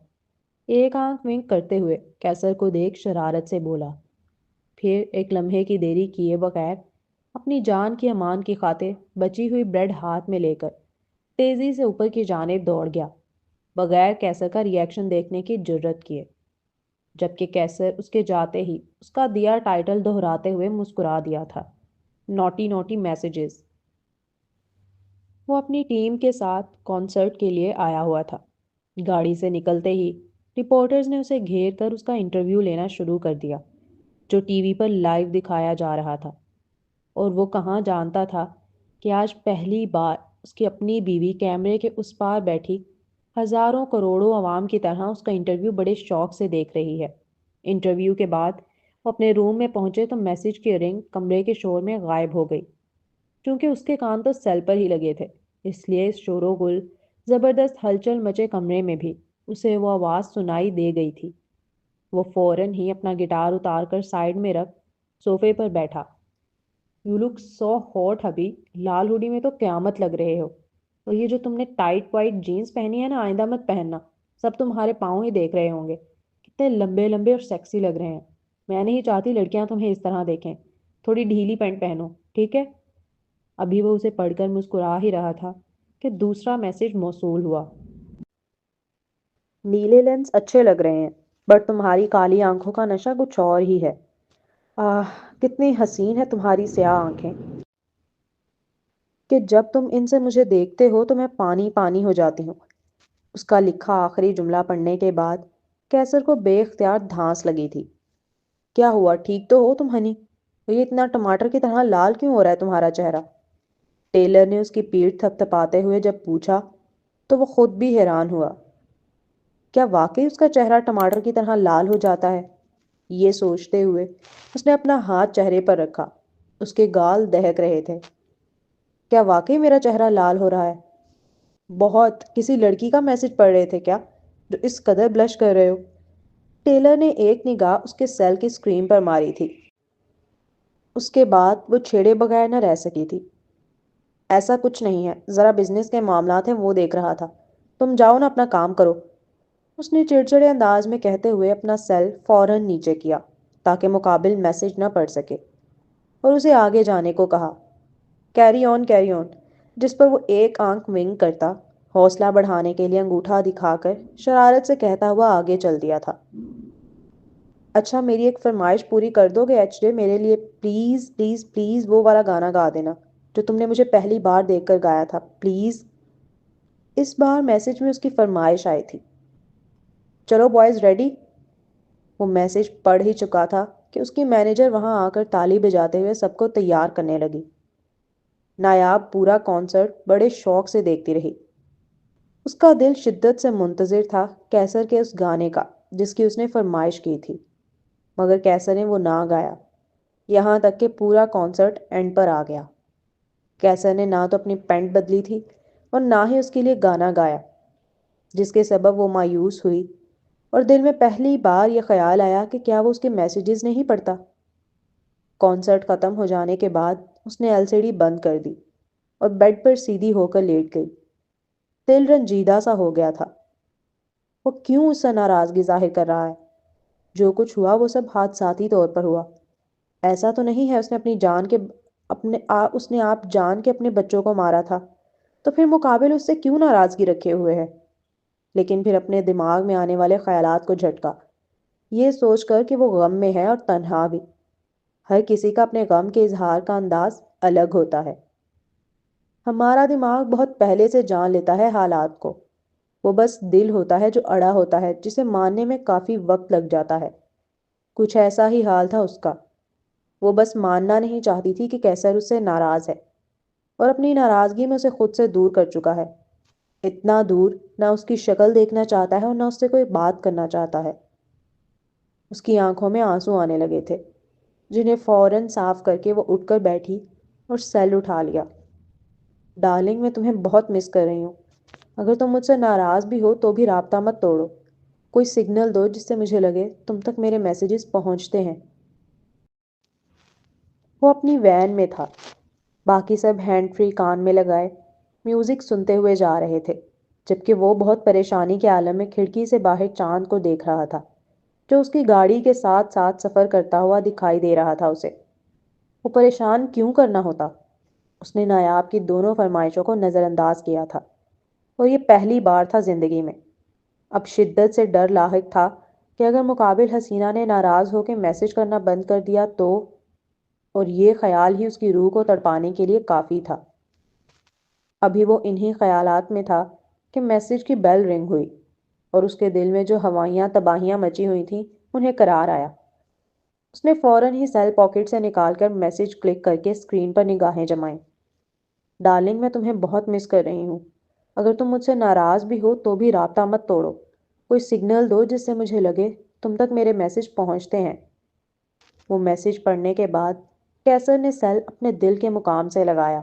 S1: ایک آنکھ ونک کرتے ہوئے کیسر کو دیکھ شرارت سے بولا، پھر ایک لمحے کی دیری کیے بغیر اپنی جان کی امان کی خاطر بچی ہوئی بریڈ ہاتھ میں لے کر تیزی سے اوپر کی جانب دوڑ گیا، بغیر کیسر کا ری ایکشن دیکھنے کی جرت کیے، جبکہ کیسر اس کے جاتے ہی اس کا دیا ٹائٹل دہراتے ہوئے مسکرا دیا تھا، نوٹی نوٹی میسیجز۔ وہ اپنی ٹیم کے ساتھ کانسرٹ کے لیے آیا ہوا تھا۔ گاڑی سے نکلتے ہی رپورٹرز نے اسے گھیر کر اس کا انٹرویو لینا شروع کر دیا، جو ٹی وی پر لائیو دکھایا جا رہا تھا۔ اور وہ کہاں جانتا تھا کہ آج پہلی بار اس کی اپنی بیوی کیمرے کے اس پار بیٹھی ہزاروں کروڑوں عوام کی طرح اس کا انٹرویو بڑے شوق سے دیکھ رہی ہے۔ انٹرویو کے بعد وہ اپنے روم میں پہنچے تو میسج کی رنگ کمرے کے شور میں غائب ہو گئی۔ چونکہ اس کے کان تو سیل پر ہی لگے تھے، اس لیے اس شور و گل زبردست ہلچل مچے کمرے میں بھی اسے وہ آواز سنائی دے گئی تھی۔ وہ فوراً ہی اپنا گٹار اتار کر سائیڈ میں رکھ صوفے پر بیٹھا۔ یو لک سو ہاٹ ابھی، لال ہوڈی میں تو قیامت لگ رہے ہو، اور یہ جو تم نے ٹائٹ وائٹ جینز پہنی ہے نا، آئندہ مت پہننا، سب تمہارے پاؤں ہی دیکھ رہے ہوں گے۔ اتنے لمبے لمبے اور سیکسی لگ رہے ہیں. میں نہیں چاہتی لڑکیاں تمہیں اس طرح دیکھیں. تھوڑی ڈھیلی پینٹ پہنو ٹھیک ہے. ابھی وہ اسے پڑھ کر مسکرا ہی رہا تھا کہ دوسرا میسج موصول ہوا. نیلے لینس اچھے لگ رہے ہیں بٹ تمہاری کالی آنکھوں کا نشہ کچھ اور ہی ہے. آہ کتنی حسین ہے تمہاری سیاہ آنکھیں کہ جب تم ان سے مجھے دیکھتے ہو تو میں پانی پانی ہو جاتی ہوں. اس کا لکھا آخری جملہ پڑھنے کے بعد کیسر کو بے اختیار دھانس لگی تھی. کیا ہوا ٹھیک تو ہو تم ہنی؟ یہ اتنا ٹماٹر کی طرح لال کیوں ہو رہا ہے تمہارا چہرہ؟ ٹیلر نے اس کی پیٹھ تھپ تھپاتے ہوئے جب پوچھا تو وہ خود بھی حیران ہوا. کیا واقعی اس کا چہرہ ٹماٹر کی طرح لال ہو جاتا ہے؟ یہ سوچتے ہوئے اس نے اپنا ہاتھ چہرے پر رکھا. اس کے گال دہک رہے تھے. کیا واقعی میرا چہرہ لال ہو رہا ہے؟ بہت. کسی لڑکی کا میسج پڑھ رہے تھے کیا جو اس قدر بلش کر رہے ہو؟ ٹیلر نے ایک نگاہ اس کے سیل کی اسکرین پر ماری تھی. اس کے بعد وہ چھیڑے بغیر نہ رہ سکی تھی. ایسا کچھ نہیں ہے. ذرا بزنس کے معاملات ہیں وہ دیکھ رہا تھا. تم جاؤ نا اپنا کام کرو. اس نے چڑچڑے انداز میں کہتے ہوئے اپنا سیل فوراً نیچے کیا تاکہ مقابل میسج نہ پڑھ سکے اور اسے آگے جانے کو کہا. Carry on carry on. جس پر وہ ایک آنکھ ونگ کرتا حوصلہ بڑھانے کے لیے انگوٹھا دکھا کر شرارت سے کہتا ہوا آگے چل دیا تھا. اچھا میری ایک فرمائش پوری کر دو گے ایچ ڈے؟ میرے لیے پلیز پلیز پلیز وہ والا گانا گا دینا جو تم نے مجھے پہلی بار دیکھ کر گایا تھا پلیز. اس بار میسج میں اس کی فرمائش آئی تھی. چلو بوائز ریڈی؟ وہ میسج پڑھ ہی چکا تھا کہ اس کی مینیجر وہاں آ کر تالی بجاتے ہوئے سب کو تیار کرنے لگی. نایاب پورا کانسرٹ بڑے شوق سے دیکھتی رہی. اس کا دل شدت سے منتظر تھا کیسر کے اس گانے کا جس کی اس نے فرمائش کی تھی، مگر کیسر نے وہ نہ گایا. یہاں تک کہ پورا کانسرٹ اینڈ پر آ گیا. کیسر نے نہ تو اپنی پینٹ بدلی تھی اور نہ ہی اس کے لیے گانا گایا، جس کے سبب وہ مایوس ہوئی اور دل میں پہلی بار یہ خیال آیا کہ کیا وہ اس کے میسیجز نہیں پڑھتا. کانسرٹ ختم ہو جانے کے بعد اس نے ایل سی ڈی بند کر دی اور بیڈ پر سیدھی ہو کر لیٹ گئی. دل رنجیدہ سا ہو گیا تھا. وہ کیوں اس سے ناراضگی ظاہر کر رہا ہے؟ جو کچھ ہوا وہ سب حادثاتی طور پر ہوا. ایسا تو نہیں ہے اس نے اپنی جان کے اس نے آپ جان کے اپنے بچوں کو مارا تھا، تو پھر مقابل اس سے کیوں ناراضگی رکھے ہوئے ہے؟ لیکن پھر اپنے دماغ میں آنے والے خیالات کو جھٹکا، یہ سوچ کر کہ وہ غم میں ہے اور تنہا بھی. ہر کسی کا اپنے غم کے اظہار کا انداز الگ ہوتا ہے. ہمارا دماغ بہت پہلے سے جان لیتا ہے حالات کو. وہ بس دل ہوتا ہے جو اڑا ہوتا ہے، جسے ماننے میں کافی وقت لگ جاتا ہے. کچھ ایسا ہی حال تھا اس کا. وہ بس ماننا نہیں چاہتی تھی کہ کیسر اس سے ناراض ہے، اور اپنی ناراضگی میں اسے خود سے دور کر چکا ہے. اتنا دور نہ اس کی شکل دیکھنا چاہتا ہے اور نہ اس سے کوئی بات کرنا چاہتا ہے. اس کی آنکھوں میں آنسو آنے لگے تھے جنہیں فوراً صاف کر کے وہ اٹھ کر بیٹھی اور سیل اٹھا لیا. ڈارلنگ میں تمہیں بہت مس کر رہی ہوں. اگر تم مجھ سے ناراض بھی ہو تو بھی رابطہ مت توڑو. کوئی سگنل دو جس سے مجھے لگے تم تک میرے میسیجز پہنچتے ہیں. وہ اپنی وین میں تھا. باقی سب ہینڈ فری کان میں لگائے میوزک سنتے ہوئے جا رہے تھے، جبکہ وہ بہت پریشانی کے عالم میں کھڑکی سے باہر چاند کو دیکھ رہا تھا جو اس کی گاڑی کے ساتھ ساتھ سفر کرتا ہوا دکھائی دے رہا تھا اسے. وہ پریشان کیوں کرنا ہوتا؟ اس نے نایاب کی دونوں فرمائشوں کو نظر انداز کیا تھا، اور یہ پہلی بار تھا زندگی میں. اب شدت سے ڈر لاحق تھا کہ اگر مقابل حسینہ نے ناراض ہو کے میسج کرنا بند کر دیا تو، اور یہ خیال ہی اس کی روح کو تڑپانے کے لیے کافی تھا. ابھی وہ انہی خیالات میں تھا کہ میسج کی بیل رنگ ہوئی اور اس کے دل میں جو ہوائیاں تباہیاں مچی ہوئی تھیں انہیں قرار آیا. اس نے فوراً ہی سیل پاکٹ سے نکال کر میسج کلک کر کے اسکرین پر نگاہیں جمائیں. ڈارلنگ میں تمہیں بہت مس کر رہی ہوں. اگر تم مجھ سے ناراض بھی ہو تو بھی رابطہ مت توڑو. کوئی سگنل دو جس سے مجھے لگے تم تک میرے میسج پہنچتے ہیں. وہ میسج پڑھنے کے بعد کیسر نے سیل اپنے دل کے مقام سے لگایا.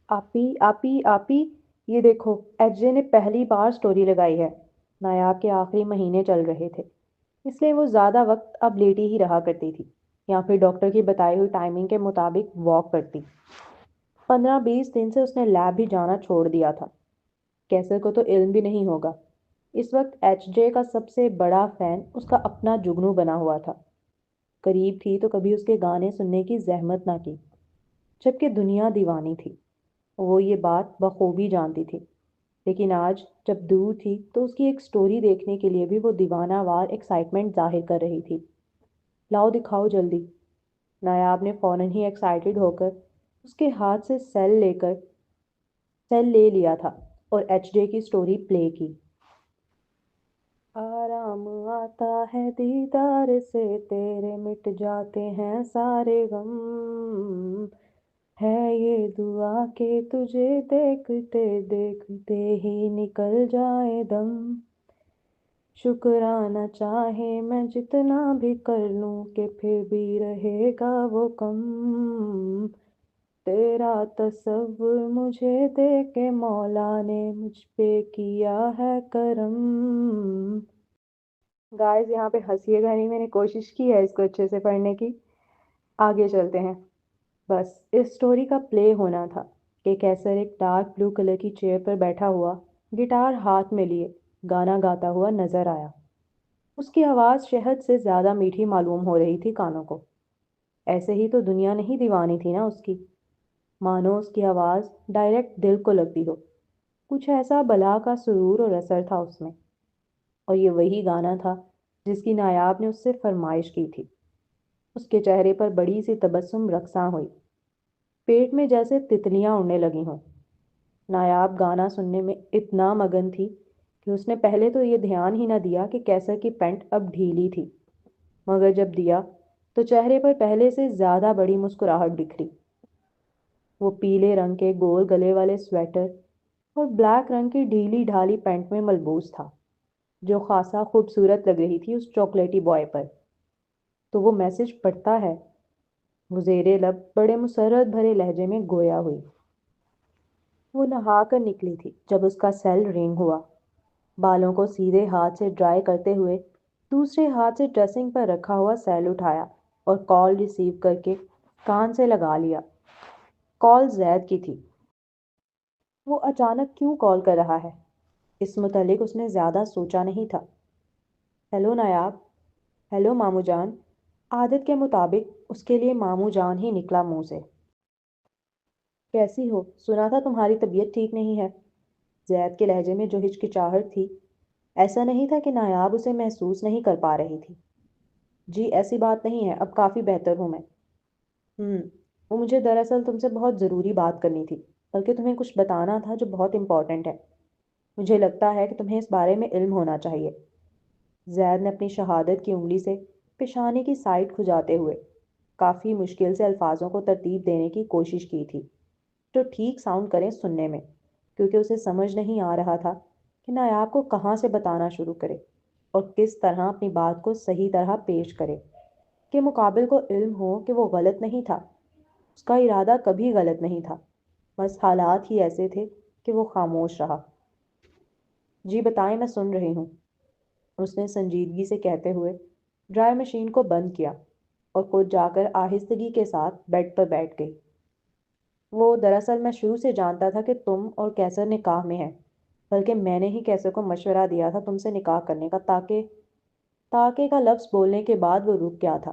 S1: آپی آپی آپی، یہ دیکھو ایچ جے نے پہلی بار سٹوری لگائی ہے. نایاب کے آخری مہینے چل رہے تھے، اس لیے وہ زیادہ وقت اب لیٹی ہی رہا کرتی تھی یا پھر ڈاکٹر کی بتائی ہوئی ٹائمنگ کے مطابق واک کرتی. 15-20 دن سے اس نے لیب بھی جانا چھوڑ دیا تھا. کیسر کو تو علم بھی نہیں ہوگا اس وقت ایچ جے کا سب سے بڑا فین اس کا اپنا جگنو بنا ہوا تھا۔ قریب تھی تو کبھی اس کے گانے سننے کی زحمت نہ کی، جبکہ دنیا دیوانی تھی۔ وہ یہ بات بخوبی جانتی تھی، لیکن آج جب دور تھی تو اس کی ایک سٹوری دیکھنے کے لیے بھی وہ دیوانہ وار ایکسائٹمنٹ ظاہر کر رہی تھی۔ لاؤ دکھاؤ جلدی۔ نایاب نے فوراً ہی ایکسائٹڈ ہو کر اس کے ہاتھ سے سیل لے لیا تھا اور ایچ ڈے کی سٹوری پلے کی۔ آرام آتا ہے دیدار سے، تیرے مٹ جاتے ہیں سارے غم، ہے یہ دعا کہ تجھے دیکھتے دیکھتے ہی نکل جائے دم، شکرانہ چاہے میں جتنا بھی کر لوں کہ پھر بھی رہے گا وہ کم، تیرا تصور مجھے دے کے مولا نے مجھ پہ کیا ہے کرم۔ گائز یہاں پہ ہنسیے گا نہیں، میں نے کوشش کی ہے اس کو اچھے سے پڑھنے کی۔ آگے چلتے ہیں۔ بس اس سٹوری کا پلے ہونا تھا کہ کیسر ایک ڈارک بلو کلر کی چیئر پر بیٹھا ہوا، گٹار ہاتھ میں لیے گانا گاتا ہوا نظر آیا۔ اس کی آواز شہد سے زیادہ میٹھی معلوم ہو رہی تھی کانوں کو۔ ایسے ہی تو دنیا نہیں دیوانی تھی نا اس کی، مانو اس کی آواز ڈائریکٹ دل کو لگتی ہو۔ کچھ ایسا بلا کا سرور اور اثر تھا اس میں، اور یہ وہی گانا تھا جس کی نایاب نے اس سے فرمائش کی تھی۔ اس کے چہرے پر بڑی سی تبسم رقصاں ہوئی، پیٹ میں جیسے تتلیاں اڑنے لگی ہوں۔ نایاب گانا سننے میں اتنا مگن تھی کہ اس نے پہلے تو یہ دھیان ہی نہ دیا کہ کیسر کی پینٹ اب ڈھیلی تھی، مگر جب دیا تو چہرے پر پہلے سے زیادہ بڑی مسکراہٹ بکھری۔ وہ پیلے رنگ کے گول گلے والے سویٹر اور بلیک رنگ کی ڈھیلی ڈھالی پینٹ میں ملبوس تھا، جو خاصا خوبصورت لگ رہی تھی اس چاکلیٹی بوائے پر۔ تو وہ میسج پڑھتا ہے؟ وہ زیر لب بڑے مسرت بھرے لہجے میں گویا ہوئی۔ وہ نہا کر نکلی تھی جب اس کا سیل رنگ ہوا۔ بالوں کو سیدھے ہاتھ سے ڈرائی کرتے ہوئے دوسرے ہاتھ سے ڈریسنگ پر رکھا ہوا سیل اٹھایا اور کال ریسیو کر کے کان سے لگا لیا۔ کال زید کی تھی۔ وہ اچانک کیوں کال کر رہا ہے، اس متعلق اس نے زیادہ سوچا نہیں تھا۔ ہیلو نایاب۔ ہیلو مامو جان۔ عادت کے مطابق اس کے لیے مامو جان ہی نکلا منہ سے۔ کیسی ہو؟ سنا تھا تمہاری طبیعت ٹھیک نہیں ہے۔ زید کے لہجے میں جو ہچکچاہٹ تھی، ایسا نہیں تھا کہ نایاب اسے محسوس نہیں کر پا رہی تھی۔ جی ایسی بات نہیں ہے، اب کافی بہتر ہوں میں۔ وہ مجھے دراصل تم سے بہت ضروری بات کرنی تھی، بلکہ تمہیں کچھ بتانا تھا جو بہت امپورٹنٹ ہے۔ مجھے لگتا ہے کہ تمہیں اس بارے میں علم ہونا چاہیے۔ زید نے اپنی شہادت کی انگلی سے پیشانی کی سائڈ کھجاتے ہوئے کافی مشکل سے الفاظوں کو ترتیب دینے کی کوشش کی تھی جو ٹھیک ساؤنڈ کریں سننے میں، کیونکہ اسے سمجھ نہیں آ رہا تھا کہ نایاب کو کہاں سے بتانا شروع کرے اور کس طرح اپنی بات کو صحیح طرح پیش کرے کہ مقابل کو علم ہو کہ وہ غلط نہیں تھا۔ اس کا ارادہ کبھی غلط نہیں تھا، بس حالات ہی ایسے تھے کہ وہ خاموش رہا۔ جی بتائیں، میں سن رہی ہوں، اس نے سنجیدگی سے کہتے ہوئے ڈرائی مشین کو بند کیا اور خود جا کر آہستگی کے ساتھ بیڈ پر بیٹھ گئی۔ وہ دراصل میں شروع سے جانتا تھا کہ تم اور کیسر نکاح میں ہیں، بلکہ میں نے ہی کیسر کو مشورہ دیا تھا تم سے نکاح کرنے کا، تاکہ کا لفظ بولنے کے بعد وہ رک گیا تھا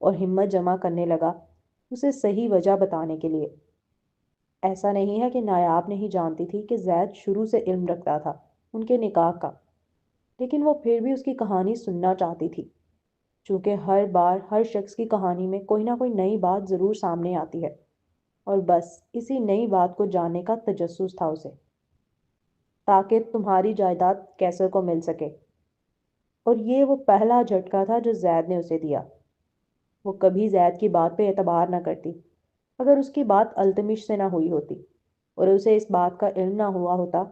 S1: اور ہمت جمع کرنے لگا اسے صحیح وجہ بتانے کے لیے۔ ایسا نہیں ہے کہ نایاب نہیں جانتی تھی کہ زید شروع سے علم رکھتا تھا ان کے نکاح کا، لیکن وہ پھر بھی اس کی کہانی سننا چاہتی تھی، چونکہ ہر بار ہر شخص کی کہانی میں کوئی نہ کوئی نئی بات ضرور سامنے آتی ہے، اور بس اسی نئی بات کو جاننے کا تجسس تھا اسے، تاکہ تمہاری جائیداد کیسر کو مل سکے۔ اور یہ وہ پہلا جھٹکا تھا جو زید نے اسے دیا۔ وہ کبھی زید کی بات پہ اعتبار نہ کرتی اگر اس کی بات التمش سے نہ ہوئی ہوتی، اور اسے اس بات کا علم نہ ہوا ہوتا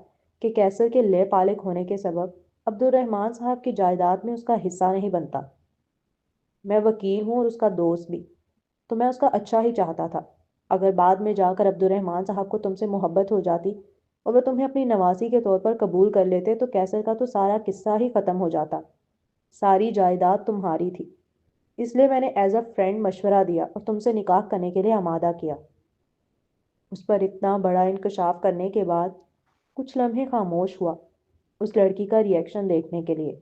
S1: کہ کیسر کے لے پالک ہونے کے سبب عبد الرحمن صاحب کی جائیداد میں اس کا حصہ نہیں بنتا۔ میں وکیل ہوں اور اس کا دوست بھی، تو میں اس کا اچھا ہی چاہتا تھا۔ اگر بعد میں جا کر عبد الرحمن صاحب کو تم سے محبت ہو جاتی اور وہ تمہیں اپنی نواسی کے طور پر قبول کر لیتے تو کیسر کا تو سارا قصہ ہی ختم ہو جاتا۔ ساری جائیداد تمہاری تھی، اس لیے میں نے ایز اے فرینڈ مشورہ دیا اور تم سے نکاح کرنے کے لیے آمادہ کیا۔ اس پر اتنا بڑا انکشاف کرنے کے بعد کچھ لمحے خاموش ہوا، اس لڑکی کا ریئیکشن دیکھنے کے لیے،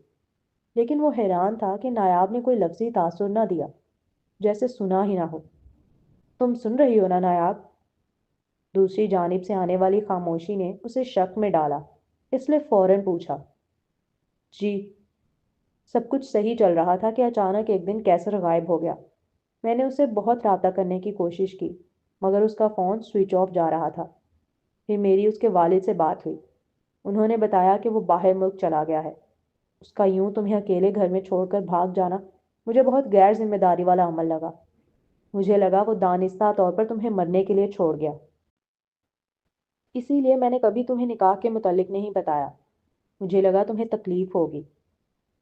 S1: لیکن وہ حیران تھا کہ نایاب نے کوئی لفظی تاثر نہ دیا، جیسے سنا ہی نہ ہو۔ تم سن رہی ہو نا نایاب؟ دوسری جانب سے آنے والی خاموشی نے اسے شک میں ڈالا، اس لیے فوراً پوچھا، جی۔ سب کچھ صحیح چل رہا تھا کہ اچانک ایک دن کیسر غائب ہو گیا۔ میں نے اسے بہت رابطہ کرنے کی کوشش کی، مگر اس کا فون سوئچ آف جا رہا تھا۔ پھر میری اس کے والد سے بات ہوئی۔ انہوں نے بتایا کہ وہ باہر ملک چلا گیا ہے۔ اس کا یوں تمہیں اکیلے گھر میں چھوڑ کر بھاگ جانا مجھے بہت غیر ذمہ داری والا عمل لگا۔ مجھے لگا وہ دانستہ طور پر تمہیں مرنے کے لیے چھوڑ گیا، اسی لیے میں نے کبھی تمہیں نکاح کے متعلق نہیں بتایا۔ مجھے لگا تمہیں تکلیف ہوگی۔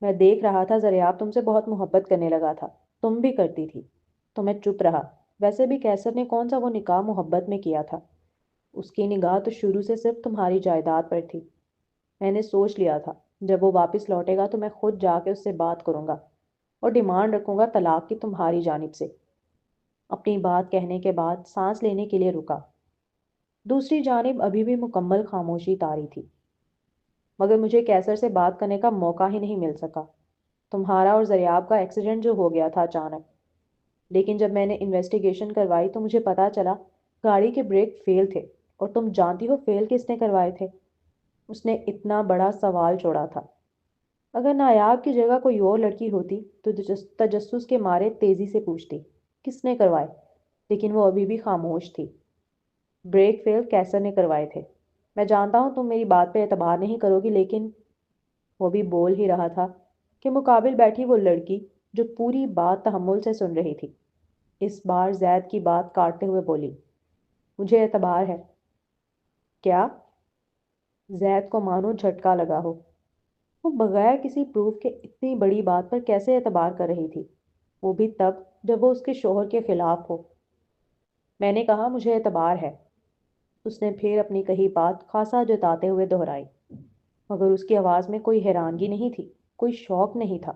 S1: میں دیکھ رہا تھا زریاب تم سے بہت محبت کرنے لگا تھا، تم بھی کرتی تھی، تو میں چپ رہا۔ ویسے بھی کیسر نے کون سا وہ نکاح محبت میں کیا تھا؟ اس کی نگاہ تو شروع سے صرف تمہاری جائیداد پر تھی۔ میں نے سوچ لیا تھا جب وہ واپس لوٹے گا تو میں خود جا کے اس سے بات کروں گا اور ڈیمانڈ رکھوں گا طلاق کی تمہاری جانب سے۔ اپنی بات کہنے کے بعد سانس لینے کے لیے رکا۔ دوسری جانب ابھی بھی مکمل خاموشی طاری تھی، مگر مجھے کیسر سے بات کرنے کا موقع ہی نہیں مل سکا۔ تمہارا اور زریاب کا ایکسیڈنٹ جو ہو گیا تھا اچانک، لیکن جب میں نے انویسٹیگیشن کروائی تو مجھے پتا چلا گاڑی کے بریک فیل تھے، اور تم جانتی ہو فیل کس نے کروائے تھے؟ اس نے اتنا بڑا سوال چھوڑا تھا۔ اگر نایاب کی جگہ کوئی اور لڑکی ہوتی تو تجسس کے مارے تیزی سے پوچھتی کس نے کروائے، لیکن وہ ابھی بھی خاموش تھی۔ بریک فیل کیسر نے کروائے تھے۔ میں جانتا ہوں تم میری بات پہ اعتبار نہیں کرو گی، لیکن وہ بھی بول ہی رہا تھا کہ مقابل بیٹھی وہ لڑکی جو پوری بات تحمل سے سن رہی تھی، اس بار زید کی بات کاٹتے ہوئے بولی، مجھے اعتبار ہے۔ کیا؟ زید کو مانو جھٹکا لگا ہو۔ وہ بغیر کسی پروف کے اتنی بڑی بات پر کیسے اعتبار کر رہی تھی، وہ بھی تب جب وہ اس کے شوہر کے خلاف ہو؟ میں نے کہا مجھے اعتبار ہے۔ اس نے پھر اپنی کہی بات خاصا جتاتے ہوئے دہرائی، مگر اس کی آواز میں کوئی حیرانگی نہیں تھی، کوئی شوق نہیں تھا۔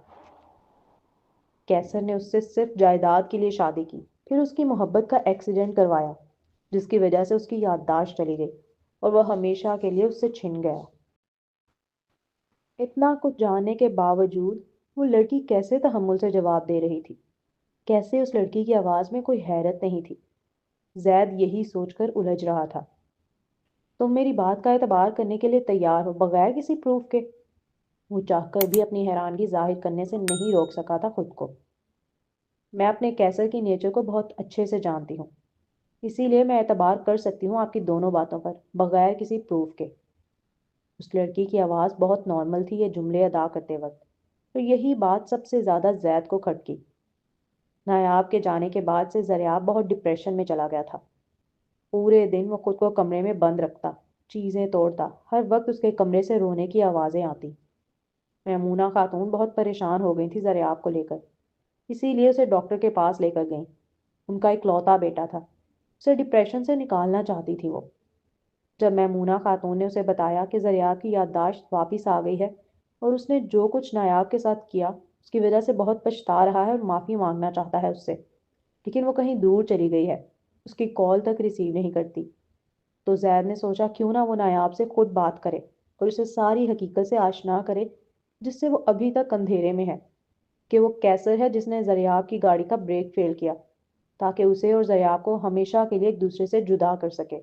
S1: کیسر نے اس سے صرف جائیداد کے لیے شادی کی، پھر اس کی محبت کا ایکسیڈنٹ کروایا، جس کی وجہ سے اس کی یادداشت چلی گئی اور وہ ہمیشہ کے لیے اس سے چھن گیا۔ اتنا کچھ جاننے کے باوجود وہ لڑکی کیسے تحمل سے جواب دے رہی تھی؟ کیسے اس لڑکی کی آواز میں کوئی حیرت نہیں تھی؟ زید یہی سوچ کر الجھ رہا تھا۔ تم میری بات کا اعتبار کرنے کے لیے تیار ہو بغیر کسی پروف کے؟ وہ چاہ کر بھی اپنی حیرانگی ظاہر کرنے سے نہیں روک سکا تھا خود کو۔ میں اپنے کیسر کی نیچر کو بہت اچھے سے جانتی ہوں، اسی لیے میں اعتبار کر سکتی ہوں آپ کی دونوں باتوں پر بغیر کسی پروف کے۔ اس لڑکی کی آواز بہت نارمل تھی یہ جملے ادا کرتے وقت، تو یہی بات سب سے زیادہ زید کو کھٹکی۔ نایاب کے جانے کے بعد سے زریاب بہت ڈپریشن میں چلا گیا تھا۔ پورے دن وہ خود کو کمرے میں بند رکھتا، چیزیں توڑتا، ہر وقت اس کے کمرے سے رونے کی آوازیں آتی۔ میمونہ خاتون بہت پریشان ہو گئی تھی زریاب کو لے کر، اسی لیے اسے ڈاکٹر کے پاس لے کر گئیں۔ ان کا اکلوتا بیٹا تھا، اسے ڈپریشن سے نکالنا چاہتی تھی وہ۔ جب میمونہ خاتون نے اسے بتایا کہ زریاب کی یادداشت واپس آ گئی ہے اور اس نے جو کچھ نایاب کے ساتھ کیا اس کی وجہ سے بہت پچھتا رہا ہے اور معافی مانگنا چاہتا ہے اس سے، لیکن وہ کہیں دور چلی گئی ہے، اس کی کال تک ریسیو نہیں کرتی، تو زید نے سوچا کیوں نہ وہ نایاب سے خود بات کرے اور اسے ساری حقیقت سے آشنا کرے، جس سے وہ ابھی تک اندھیرے میں ہے، کہ وہ کیسر ہے جس نے زریاب کی گاڑی کا بریک فیل کیا، تاکہ اسے اور زریاب کو ہمیشہ کے لیے ایک دوسرے سے جدا کر سکے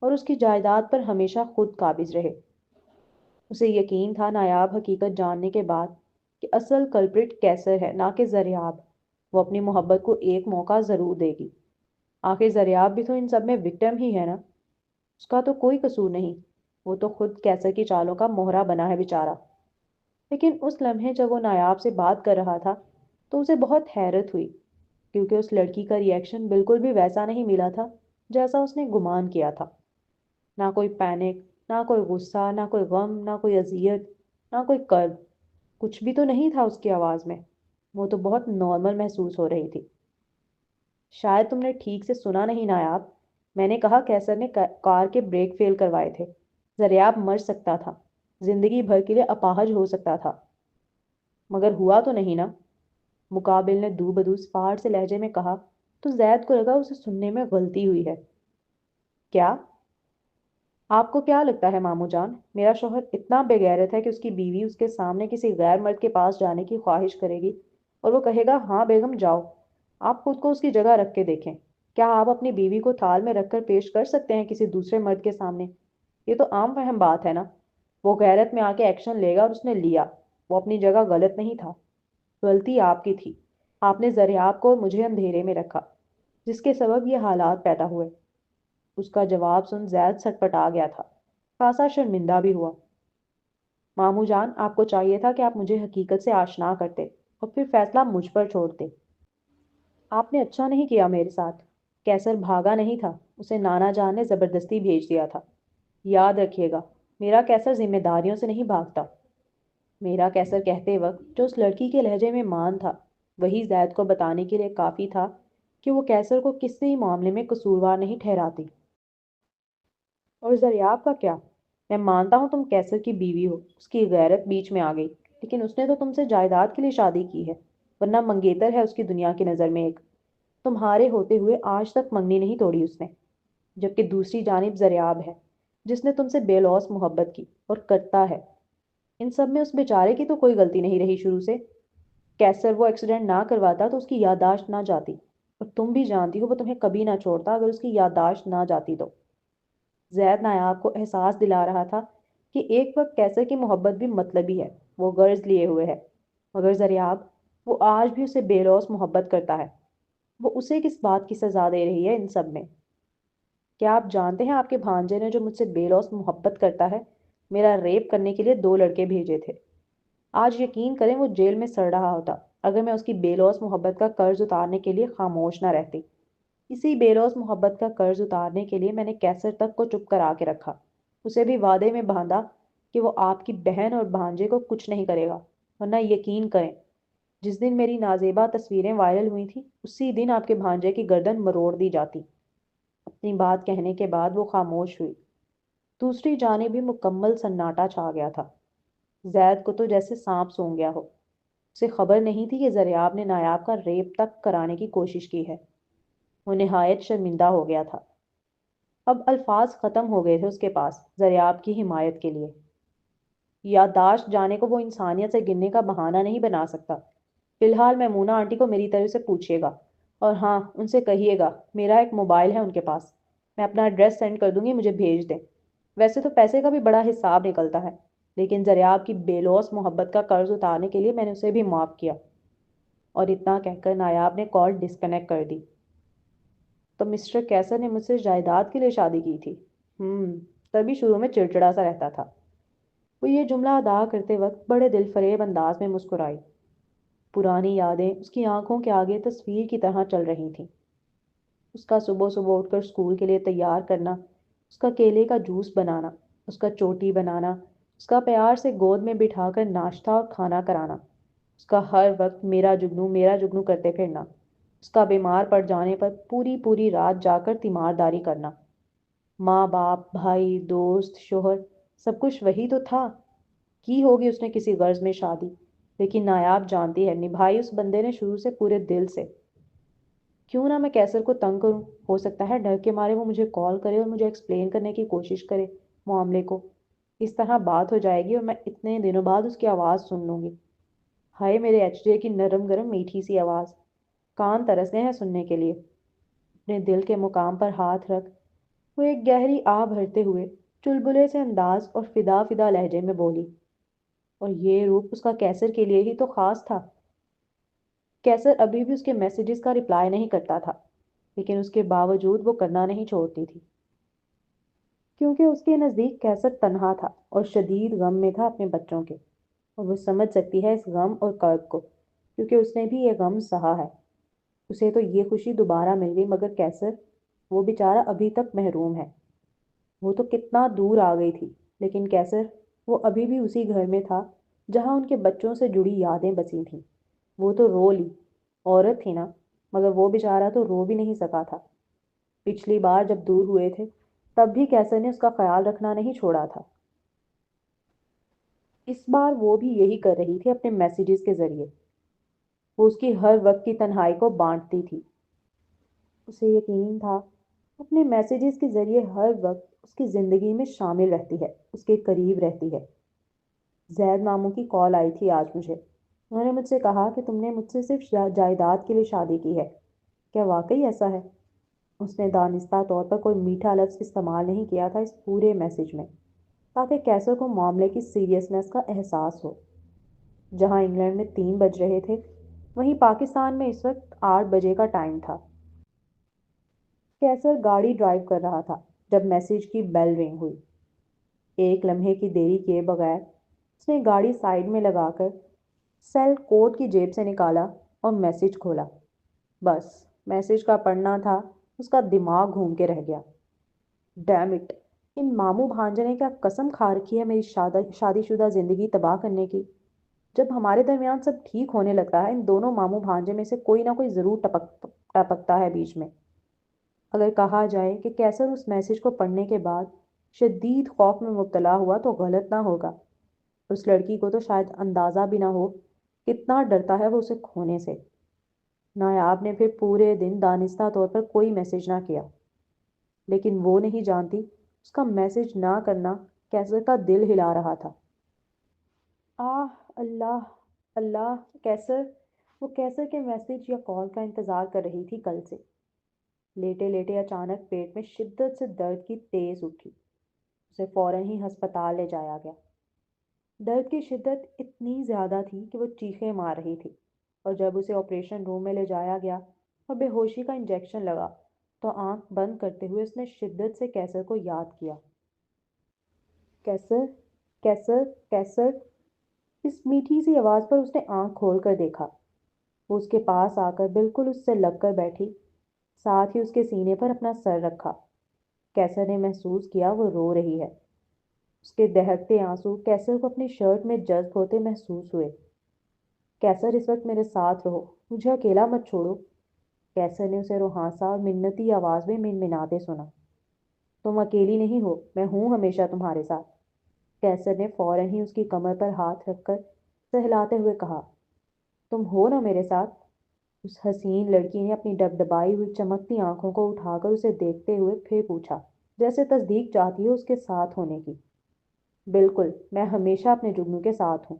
S1: اور اس کی جائیداد پر ہمیشہ خود قابض رہے۔ اسے یقین تھا نایاب حقیقت جاننے کے بعد کہ اصل کلپرٹ کیسر ہے نہ کہ زریاب، وہ اپنی محبت کو ایک موقع ضرور دے گی۔ آخر زریاب بھی تو ان سب میں وکٹم ہی ہے نا، اس کا تو کوئی قصور نہیں، وہ تو خود کیسر کی چالوں کا مہرا بنا ہے بیچارہ۔ لیکن اس لمحے جب وہ نایاب سے بات کر رہا تھا تو اسے بہت حیرت ہوئی، کیونکہ اس لڑکی کا ریئیکشن بالکل بھی ویسا نہیں ملا تھا جیسا اس نے گمان کیا تھا۔ نہ کوئی پینک، نہ کوئی غصہ، نہ کوئی غم، نہ کوئی اذیت، نہ کوئی کرب، کچھ بھی تو نہیں تھا اس کی آواز میں۔ وہ تو بہت نارمل محسوس ہو رہی تھی۔ شاید تم نے ٹھیک سے سنا نہیں نایاب، میں نے کہا کیسر نے کار کے بریک فیل کروائے تھے۔ زریاب مر سکتا تھا، زندگی بھر کے لیے اپاہج ہو سکتا تھا، مگر ہوا تو نہیں نا۔ مقابل نے دو بدوس فاڑ سے لہجے میں کہا، تو زید کو لگا اسے سننے میں غلطی ہوئی ہے۔ کیا؟ آپ کو کیا لگتا ہے ماموں جان، میرا شوہر اتنا بے غیرت ہے کہ اس کی بیوی اس کے سامنے کسی غیر مرد کے پاس جانے کی خواہش کرے گی اور وہ کہے گا ہاں بیگم جاؤ؟ آپ خود کو اس کی جگہ رکھ کے دیکھیں۔ کیا آپ اپنی بیوی کو تھال میں رکھ کر پیش کر سکتے ہیں کسی دوسرے مرد کے سامنے؟ یہ تو عام فہم بات ہے نا۔ وہ غیرت میں آ کے ایکشن لے گا اور اس نے لیا۔ وہ اپنی جگہ غلط نہیں تھا، غلطی آپ کی تھی۔ آپ نے زریاب کو اور مجھے اندھیرے میں رکھا، جس کے سبب یہ حالات پیدا ہوئے۔ اس کا جواب سن زید سٹ پٹا گیا تھا، خاصا شرمندہ بھی ہوا۔ ماموں جان، آپ کو چاہیے تھا کہ آپ مجھے حقیقت سے آشنا کرتے اور پھر فیصلہ مجھ پر چھوڑتے۔ آپ نے اچھا نہیں کیا میرے ساتھ۔ کیسر بھاگا نہیں تھا، اسے نانا جان نے زبردستی بھیج دیا تھا۔ یاد رکھیے گا، میرا کیسر ذمہ داریوں سے نہیں بھاگتا۔ میرا کیسر کہتے وقت جو اس لڑکی کے لہجے میں مان تھا، وہی زید کو بتانے کے لیے کافی تھا کہ وہ کیسر کو کسی معاملے میں قصوروار نہیں ٹھہراتی۔ اور زریاب کا کیا؟ میں مانتا ہوں تم کیسر کی بیوی ہو، اس کی غیرت بیچ میں آ گئی، لیکن اس نے تو تم سے جائیداد کے لیے شادی کی ہے، ورنہ منگیتر ہے اس کی دنیا کی نظر میں ایک۔ تمہارے ہوتے ہوئے آج تک منگنی نہیں توڑی اس نے۔ جبکہ دوسری جانب زریاب ہے، جس نے تم سے بے لوث محبت کی اور کرتا ہے۔ ان سب میں اس بیچارے کی تو کوئی غلطی نہیں رہی شروع سے۔ کیسر وہ ایکسیڈنٹ نہ کرواتا تو اس کی یادداشت نہ جاتی، اور تم بھی جانتی ہو وہ تمہیں کبھی نہ چھوڑتا اگر اس کی یادداشت نہ جاتی تو۔ زید نایاب کو احساس دلا رہا تھا کہ ایک وقت کیسر کی محبت بھی مطلبی ہے، وہ غرض لیے ہوئے ہے، مگر زریاب، وہ آج بھی اسے بے لوث محبت کرتا ہے۔ وہ اسے کس بات کی سزا دے رہی ہے ان سب میں؟ کیا آپ جانتے ہیں آپ کے بھانجے نے جو مجھ سے بے لوث محبت کرتا ہے، میرا ریپ کرنے کے لیے 2 لڑکے بھیجے تھے؟ آج یقین کریں وہ جیل میں سڑ رہا ہوتا اگر میں اس کی بے لوث محبت کا قرض اتارنے کے لیے خاموش نہ رہتی۔ اسی بے لوث محبت کا قرض اتارنے کے لیے میں نے کیسر تک کو چپ کرا کے رکھا، اسے بھی وعدے میں باندھا کہ وہ آپ کی بہن اور بھانجے کو کچھ نہیں کرے گا، ورنہ یقین کریں، جس دن میری نازیبا تصویریں وائرل ہوئی تھیں اسی دن آپ کے بھانجے کی گردن مروڑ دی جاتی۔ اپنی بات کہنے کے بعد وہ خاموش ہوئی۔ دوسری جانب بھی مکمل سناٹا چھا گیا تھا۔ زید کو تو جیسے سانپ سونگ گیا ہو۔ اسے خبر نہیں تھی کہ زریاب نے نایاب کا ریپ تک کرانے کی کوشش کی ہے۔ وہ نہایت شرمندہ ہو گیا تھا۔ اب الفاظ ختم ہو گئے تھے اس کے پاس زریاب کی حمایت کے لیے۔ یادداشت جانے کو وہ انسانیت سے گننے کا بہانہ نہیں بنا سکتا۔ فی الحال میمونہ آنٹی کو میری طرف سے پوچھیے گا، اور ہاں ان سے کہیے گا میرا ایک موبائل ہے ان کے پاس، میں اپنا ایڈریس سینڈ کر دوں گی، مجھے بھیج دیں۔ ویسے تو پیسے کا بھی بڑا حساب نکلتا ہے، لیکن زریاب کی بے لوث محبت کا قرض اتارنے کے لیے میں نے اسے بھی معاف کیا۔ اور اتنا کہہ کر نایاب نے کال ڈسکنیکٹ کر دی۔ تو مسٹر کیسر نے مجھ سے جائیداد کے لیے شادی کی تھی؟ تبھی شروع میں چڑچڑا سا رہتا تھا۔ وہ یہ جملہ ادا کرتے وقت بڑے دل فریب انداز میں مسکرائی۔ پرانی یادیں اس کی آنکھوں کے آگے تصویر کی طرح چل رہی تھیں۔ اس کا صبح صبح اٹھ کر اسکول کے لیے تیار کرنا، اس کا کیلے کا جوس بنانا، اس کا چوٹی بنانا، اس کا پیار سے گود میں بٹھا کر ناشتہ اور کھانا کرانا، اس کا ہر وقت میرا جگنو کرتے پھرنا، اس کا بیمار پڑ جانے پر پوری پوری رات جا کر تیمارداری کرنا۔ ماں باپ، بھائی، دوست، شوہر، سب کچھ وہی تو تھا۔ کی ہوگی اس نے کسی غرض میں شادی، لیکن نایاب جانتی ہے نبھائی اس بندے نے شروع سے پورے دل سے۔ کیوں نہ میں کیسر کو تنگ کروں؟ ہو سکتا ہے ڈر کے مارے وہ مجھے کال کرے اور مجھے ایکسپلین کرنے کی کوشش کرے معاملے کو۔ اس طرح بات ہو جائے گی اور میں اتنے دنوں بعد اس کی آواز سن لوں گی۔ ہائے میرے ایچ ڈے کی نرم گرم میٹھی سی آواز! کان ترس گئے ہیں سننے کے لیے۔ اپنے دل کے مقام پر ہاتھ رکھ وہ ایک گہری آہ بھرتے ہوئے چلبلے سے انداز اور فدا فدا لہجے میں بولی، اور یہ روپ اس کا کیسر کے لیے ہی تو خاص تھا۔ کیسر ابھی بھی اس کے میسیجز کا رپلائی نہیں کرتا تھا، لیکن اس کے باوجود وہ کرنا نہیں چھوڑتی تھی، کیونکہ اس کے نزدیک کیسر تنہا تھا اور شدید غم میں تھا اپنے بچوں کے، اور وہ سمجھ سکتی ہے اس غم اور کرب کو، کیونکہ اس نے بھی یہ غم سہا ہے۔ اسے تو یہ خوشی دوبارہ مل گئی، مگر کیسر، وہ بیچارہ ابھی تک محروم ہے۔ وہ تو کتنا دور آ گئی تھی، لیکن کیسر، وہ ابھی بھی اسی گھر میں تھا جہاں ان کے بچوں سے جڑی یادیں بسی تھیں۔ وہ تو رو لی، عورت تھی نا، مگر وہ بیچارہ تو رو بھی نہیں سکا تھا۔ پچھلی بار جب دور ہوئے تھے تب بھی کیسر نے اس کا خیال رکھنا نہیں چھوڑا تھا۔ اس بار وہ بھی یہی کر رہی تھی اپنے میسیجز کے ذریعے۔ وہ اس کی ہر وقت کی تنہائی کو بانٹتی تھی۔ اسے یقین تھا اپنے میسیجز کے ذریعے ہر وقت اس کی زندگی میں شامل رہتی ہے، اس کے قریب رہتی ہے۔ زید ماموں کی کال آئی تھی آج مجھے۔ انہوں نے مجھ سے کہا کہ تم نے مجھ سے صرف جائیداد کے لیے شادی کی ہے۔ کیا واقعی ایسا ہے؟ اس نے دانستہ طور پر کوئی میٹھا لفظ استعمال نہیں کیا تھا اس پورے میسج میں، تاکہ کیسر کو معاملے کی سیریسنس کا احساس ہو۔ جہاں انگلینڈ میں 3 بج رہے تھے، وہیں پاکستان میں اس وقت 8 بجے کا ٹائم تھا۔ کیسر گاڑی ڈرائیو کر رہا تھا جب میسج کی بیل رنگ ہوئی۔ ایک لمحے کی دیری کیے بغیر اس نے گاڑی سائیڈ میں لگا کر سیل کوٹ کی جیب سے نکالا اور میسج کھولا۔ بس میسج کا پڑھنا تھا، اس کا دماغ گھوم کے رہ گیا۔ Dam it! ان ماموں بھانجے نے کیا قسم کھا رکھی ہے میری شادی شدہ زندگی تباہ کرنے کی۔ جب ہمارے درمیان سب ٹھیک ہونے لگتا ہے، ان دونوں ماموں بھانجے میں سے کوئی نہ کوئی ضرور ٹپکتا ہے بیچ میں۔ اگر کہا جائے کہ کیسر اس میسج کو پڑھنے کے بعد شدید خوف میں مبتلا ہوا تو غلط نہ ہوگا۔ اس لڑکی کو تو شاید اندازہ بھی نہ ہو کتنا ڈرتا ہے وہ اسے کھونے سے۔ نایاب نے پھر پورے دن دانستہ طور پر کوئی میسج نہ کیا، لیکن وہ نہیں جانتی اس کا میسج نہ کرنا کیسر کا دل ہلا رہا تھا۔ آہ اللہ اللہ! وہ کیسر کے میسج یا کال کا انتظار کر رہی تھی کل سے۔ لیٹے لیٹے اچانک پیٹ میں شدت سے درد کی تیز اٹھی۔ اسے فوراً ہی ہسپتال لے جایا گیا۔ درد کی شدت اتنی زیادہ تھی کہ وہ چیخیں مار رہی تھی، اور جب اسے آپریشن روم میں لے جایا گیا اور بے ہوشی کا انجیکشن لگا تو آنکھ بند کرتے ہوئے اس نے شدت سے کیسر کو یاد کیا۔ کیسر، کیسر، کیسر! اس میٹھی سی آواز پر اس نے آنکھ کھول کر دیکھا۔ وہ اس کے پاس آ کر بالکل اس سے لگ کر بیٹھی، ساتھ ہی اس کے سینے پر اپنا سر رکھا۔ کیسر نے محسوس کیا وہ رو رہی ہے۔ اس کے دہکتے آنسو کیسر کو اپنی شرٹ میں جذب ہوتے محسوس ہوئے۔ کیسر، اس وقت میرے ساتھ رہو، مجھے اکیلا مت چھوڑو۔ کیسر نے اسے روحانسا اور منتی آواز میں منمناتے سنا۔ تم اکیلی نہیں ہو، میں ہوں ہمیشہ تمہارے ساتھ۔ کیسر نے فوراً ہی اس کی کمر پر ہاتھ رکھ کر سہلاتے ہوئے کہا، تم ہو نا میرے ساتھ؟ اس حسین لڑکی نے اپنی ڈبڈبائی ہوئی چمکتی آنکھوں کو اٹھا کر اسے دیکھتے ہوئے پھر پوچھا، جیسے تصدیق چاہتی ہو اس کے ساتھ ہونے کی۔ بالکل، میں ہمیشہ اپنے جگنو کے ساتھ ہوں۔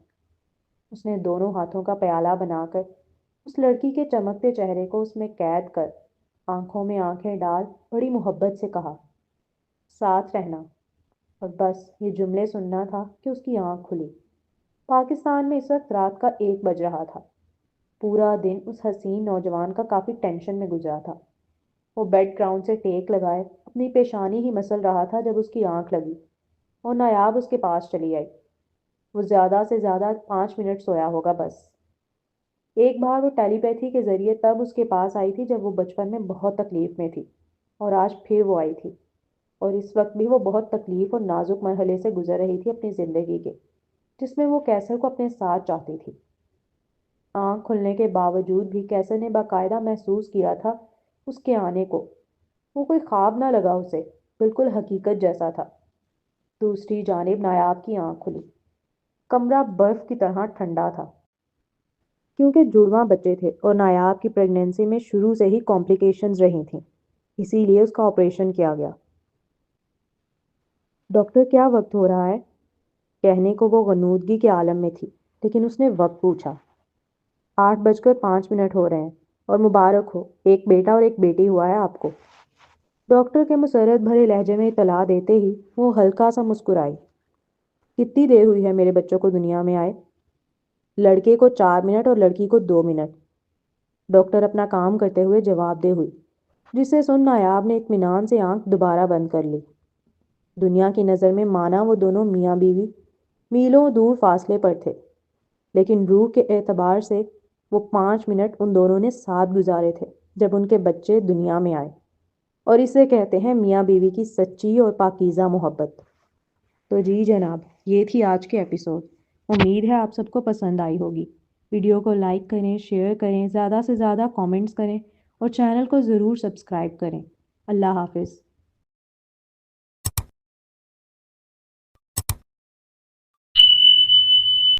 S1: اس نے دونوں ہاتھوں کا پیالہ بنا کر اس لڑکی کے چمکتے چہرے کو اس میں قید کر آنکھوں میں آنکھیں ڈال بڑی محبت سے کہا، ساتھ رہنا۔ اور بس یہ جملے سننا تھا کہ اس کی آنکھ کھلی۔ پاکستان میں اس وقت رات کا 1 بج رہا تھا۔ پورا دن اس حسین نوجوان کا کافی ٹینشن میں گزرا تھا۔ وہ بیڈ گراؤنڈ سے ٹیک لگائے اپنی پیشانی ہی مسل رہا تھا جب اس کی آنکھ لگی اور نایاب اس کے پاس چلی آئی۔ وہ زیادہ سے زیادہ 5 منٹ سویا ہوگا بس۔ ایک بار وہ ٹیلی پیتھی کے ذریعے تب اس کے پاس آئی تھی جب وہ بچپن میں بہت تکلیف میں تھی، اور آج پھر وہ آئی تھی، اور اس وقت بھی وہ بہت تکلیف اور نازک مرحلے سے گزر رہی تھی اپنی زندگی کے، جس میں وہ کیسر کو اپنے ساتھ چاہتی تھی۔ آنکھ کھلنے کے باوجود بھی کیسر نے باقاعدہ محسوس کیا تھا اس کے آنے کو۔ وہ کوئی خواب نہ لگا اسے، بالکل حقیقت جیسا تھا۔ دوسری جانب نایاب کی آنکھ کھلی۔ کمرہ برف کی طرح ٹھنڈا تھا، کیونکہ جڑواں بچے تھے اور نایاب کی پریگنینسی میں شروع سے ہی کمپلیکیشنز رہی تھیں، اسی لیے اس کا آپریشن کیا گیا۔ ڈاکٹر، کیا وقت ہو رہا ہے؟ کہنے کو وہ غنودگی کے عالم میں تھی، لیکن اس نے وقت پوچھا۔ 8:05 ہو رہے ہیں، اور مبارک ہو، ایک بیٹا اور ایک بیٹی ہوا ہے آپ کو۔ ڈاکٹر کے مسرت بھرے لہجے میں اطلاع دیتے ہی وہ ہلکا سا مسکرائی۔ کتنی دیر ہوئی ہے میرے بچوں کو دنیا میں آئے؟ لڑکے کو 4 منٹ اور لڑکی کو 2 منٹ، ڈاکٹر اپنا کام کرتے ہوئے جواب دے ہوئی، جسے سن نایاب نے اطمینان سے آنکھ دوبارہ بند کر لی۔ دنیا کی نظر میں مانا وہ دونوں میاں بیوی میلوں دور فاصلے پر تھے، لیکن روح کے اعتبار سے وہ 5 منٹ ان دونوں نے ساتھ گزارے تھے جب ان کے بچے دنیا میں آئے، اور اسے کہتے ہیں میاں بیوی کی سچی اور پاکیزہ محبت۔ تو جی جناب، یہ تھی آج کی ایپیسوڈ۔ امید ہے آپ سب کو پسند آئی ہوگی۔ ویڈیو کو لائک کریں، شیئر کریں، زیادہ سے زیادہ کامنٹس کریں، اور چینل کو ضرور سبسکرائب کریں۔ اللہ حافظ۔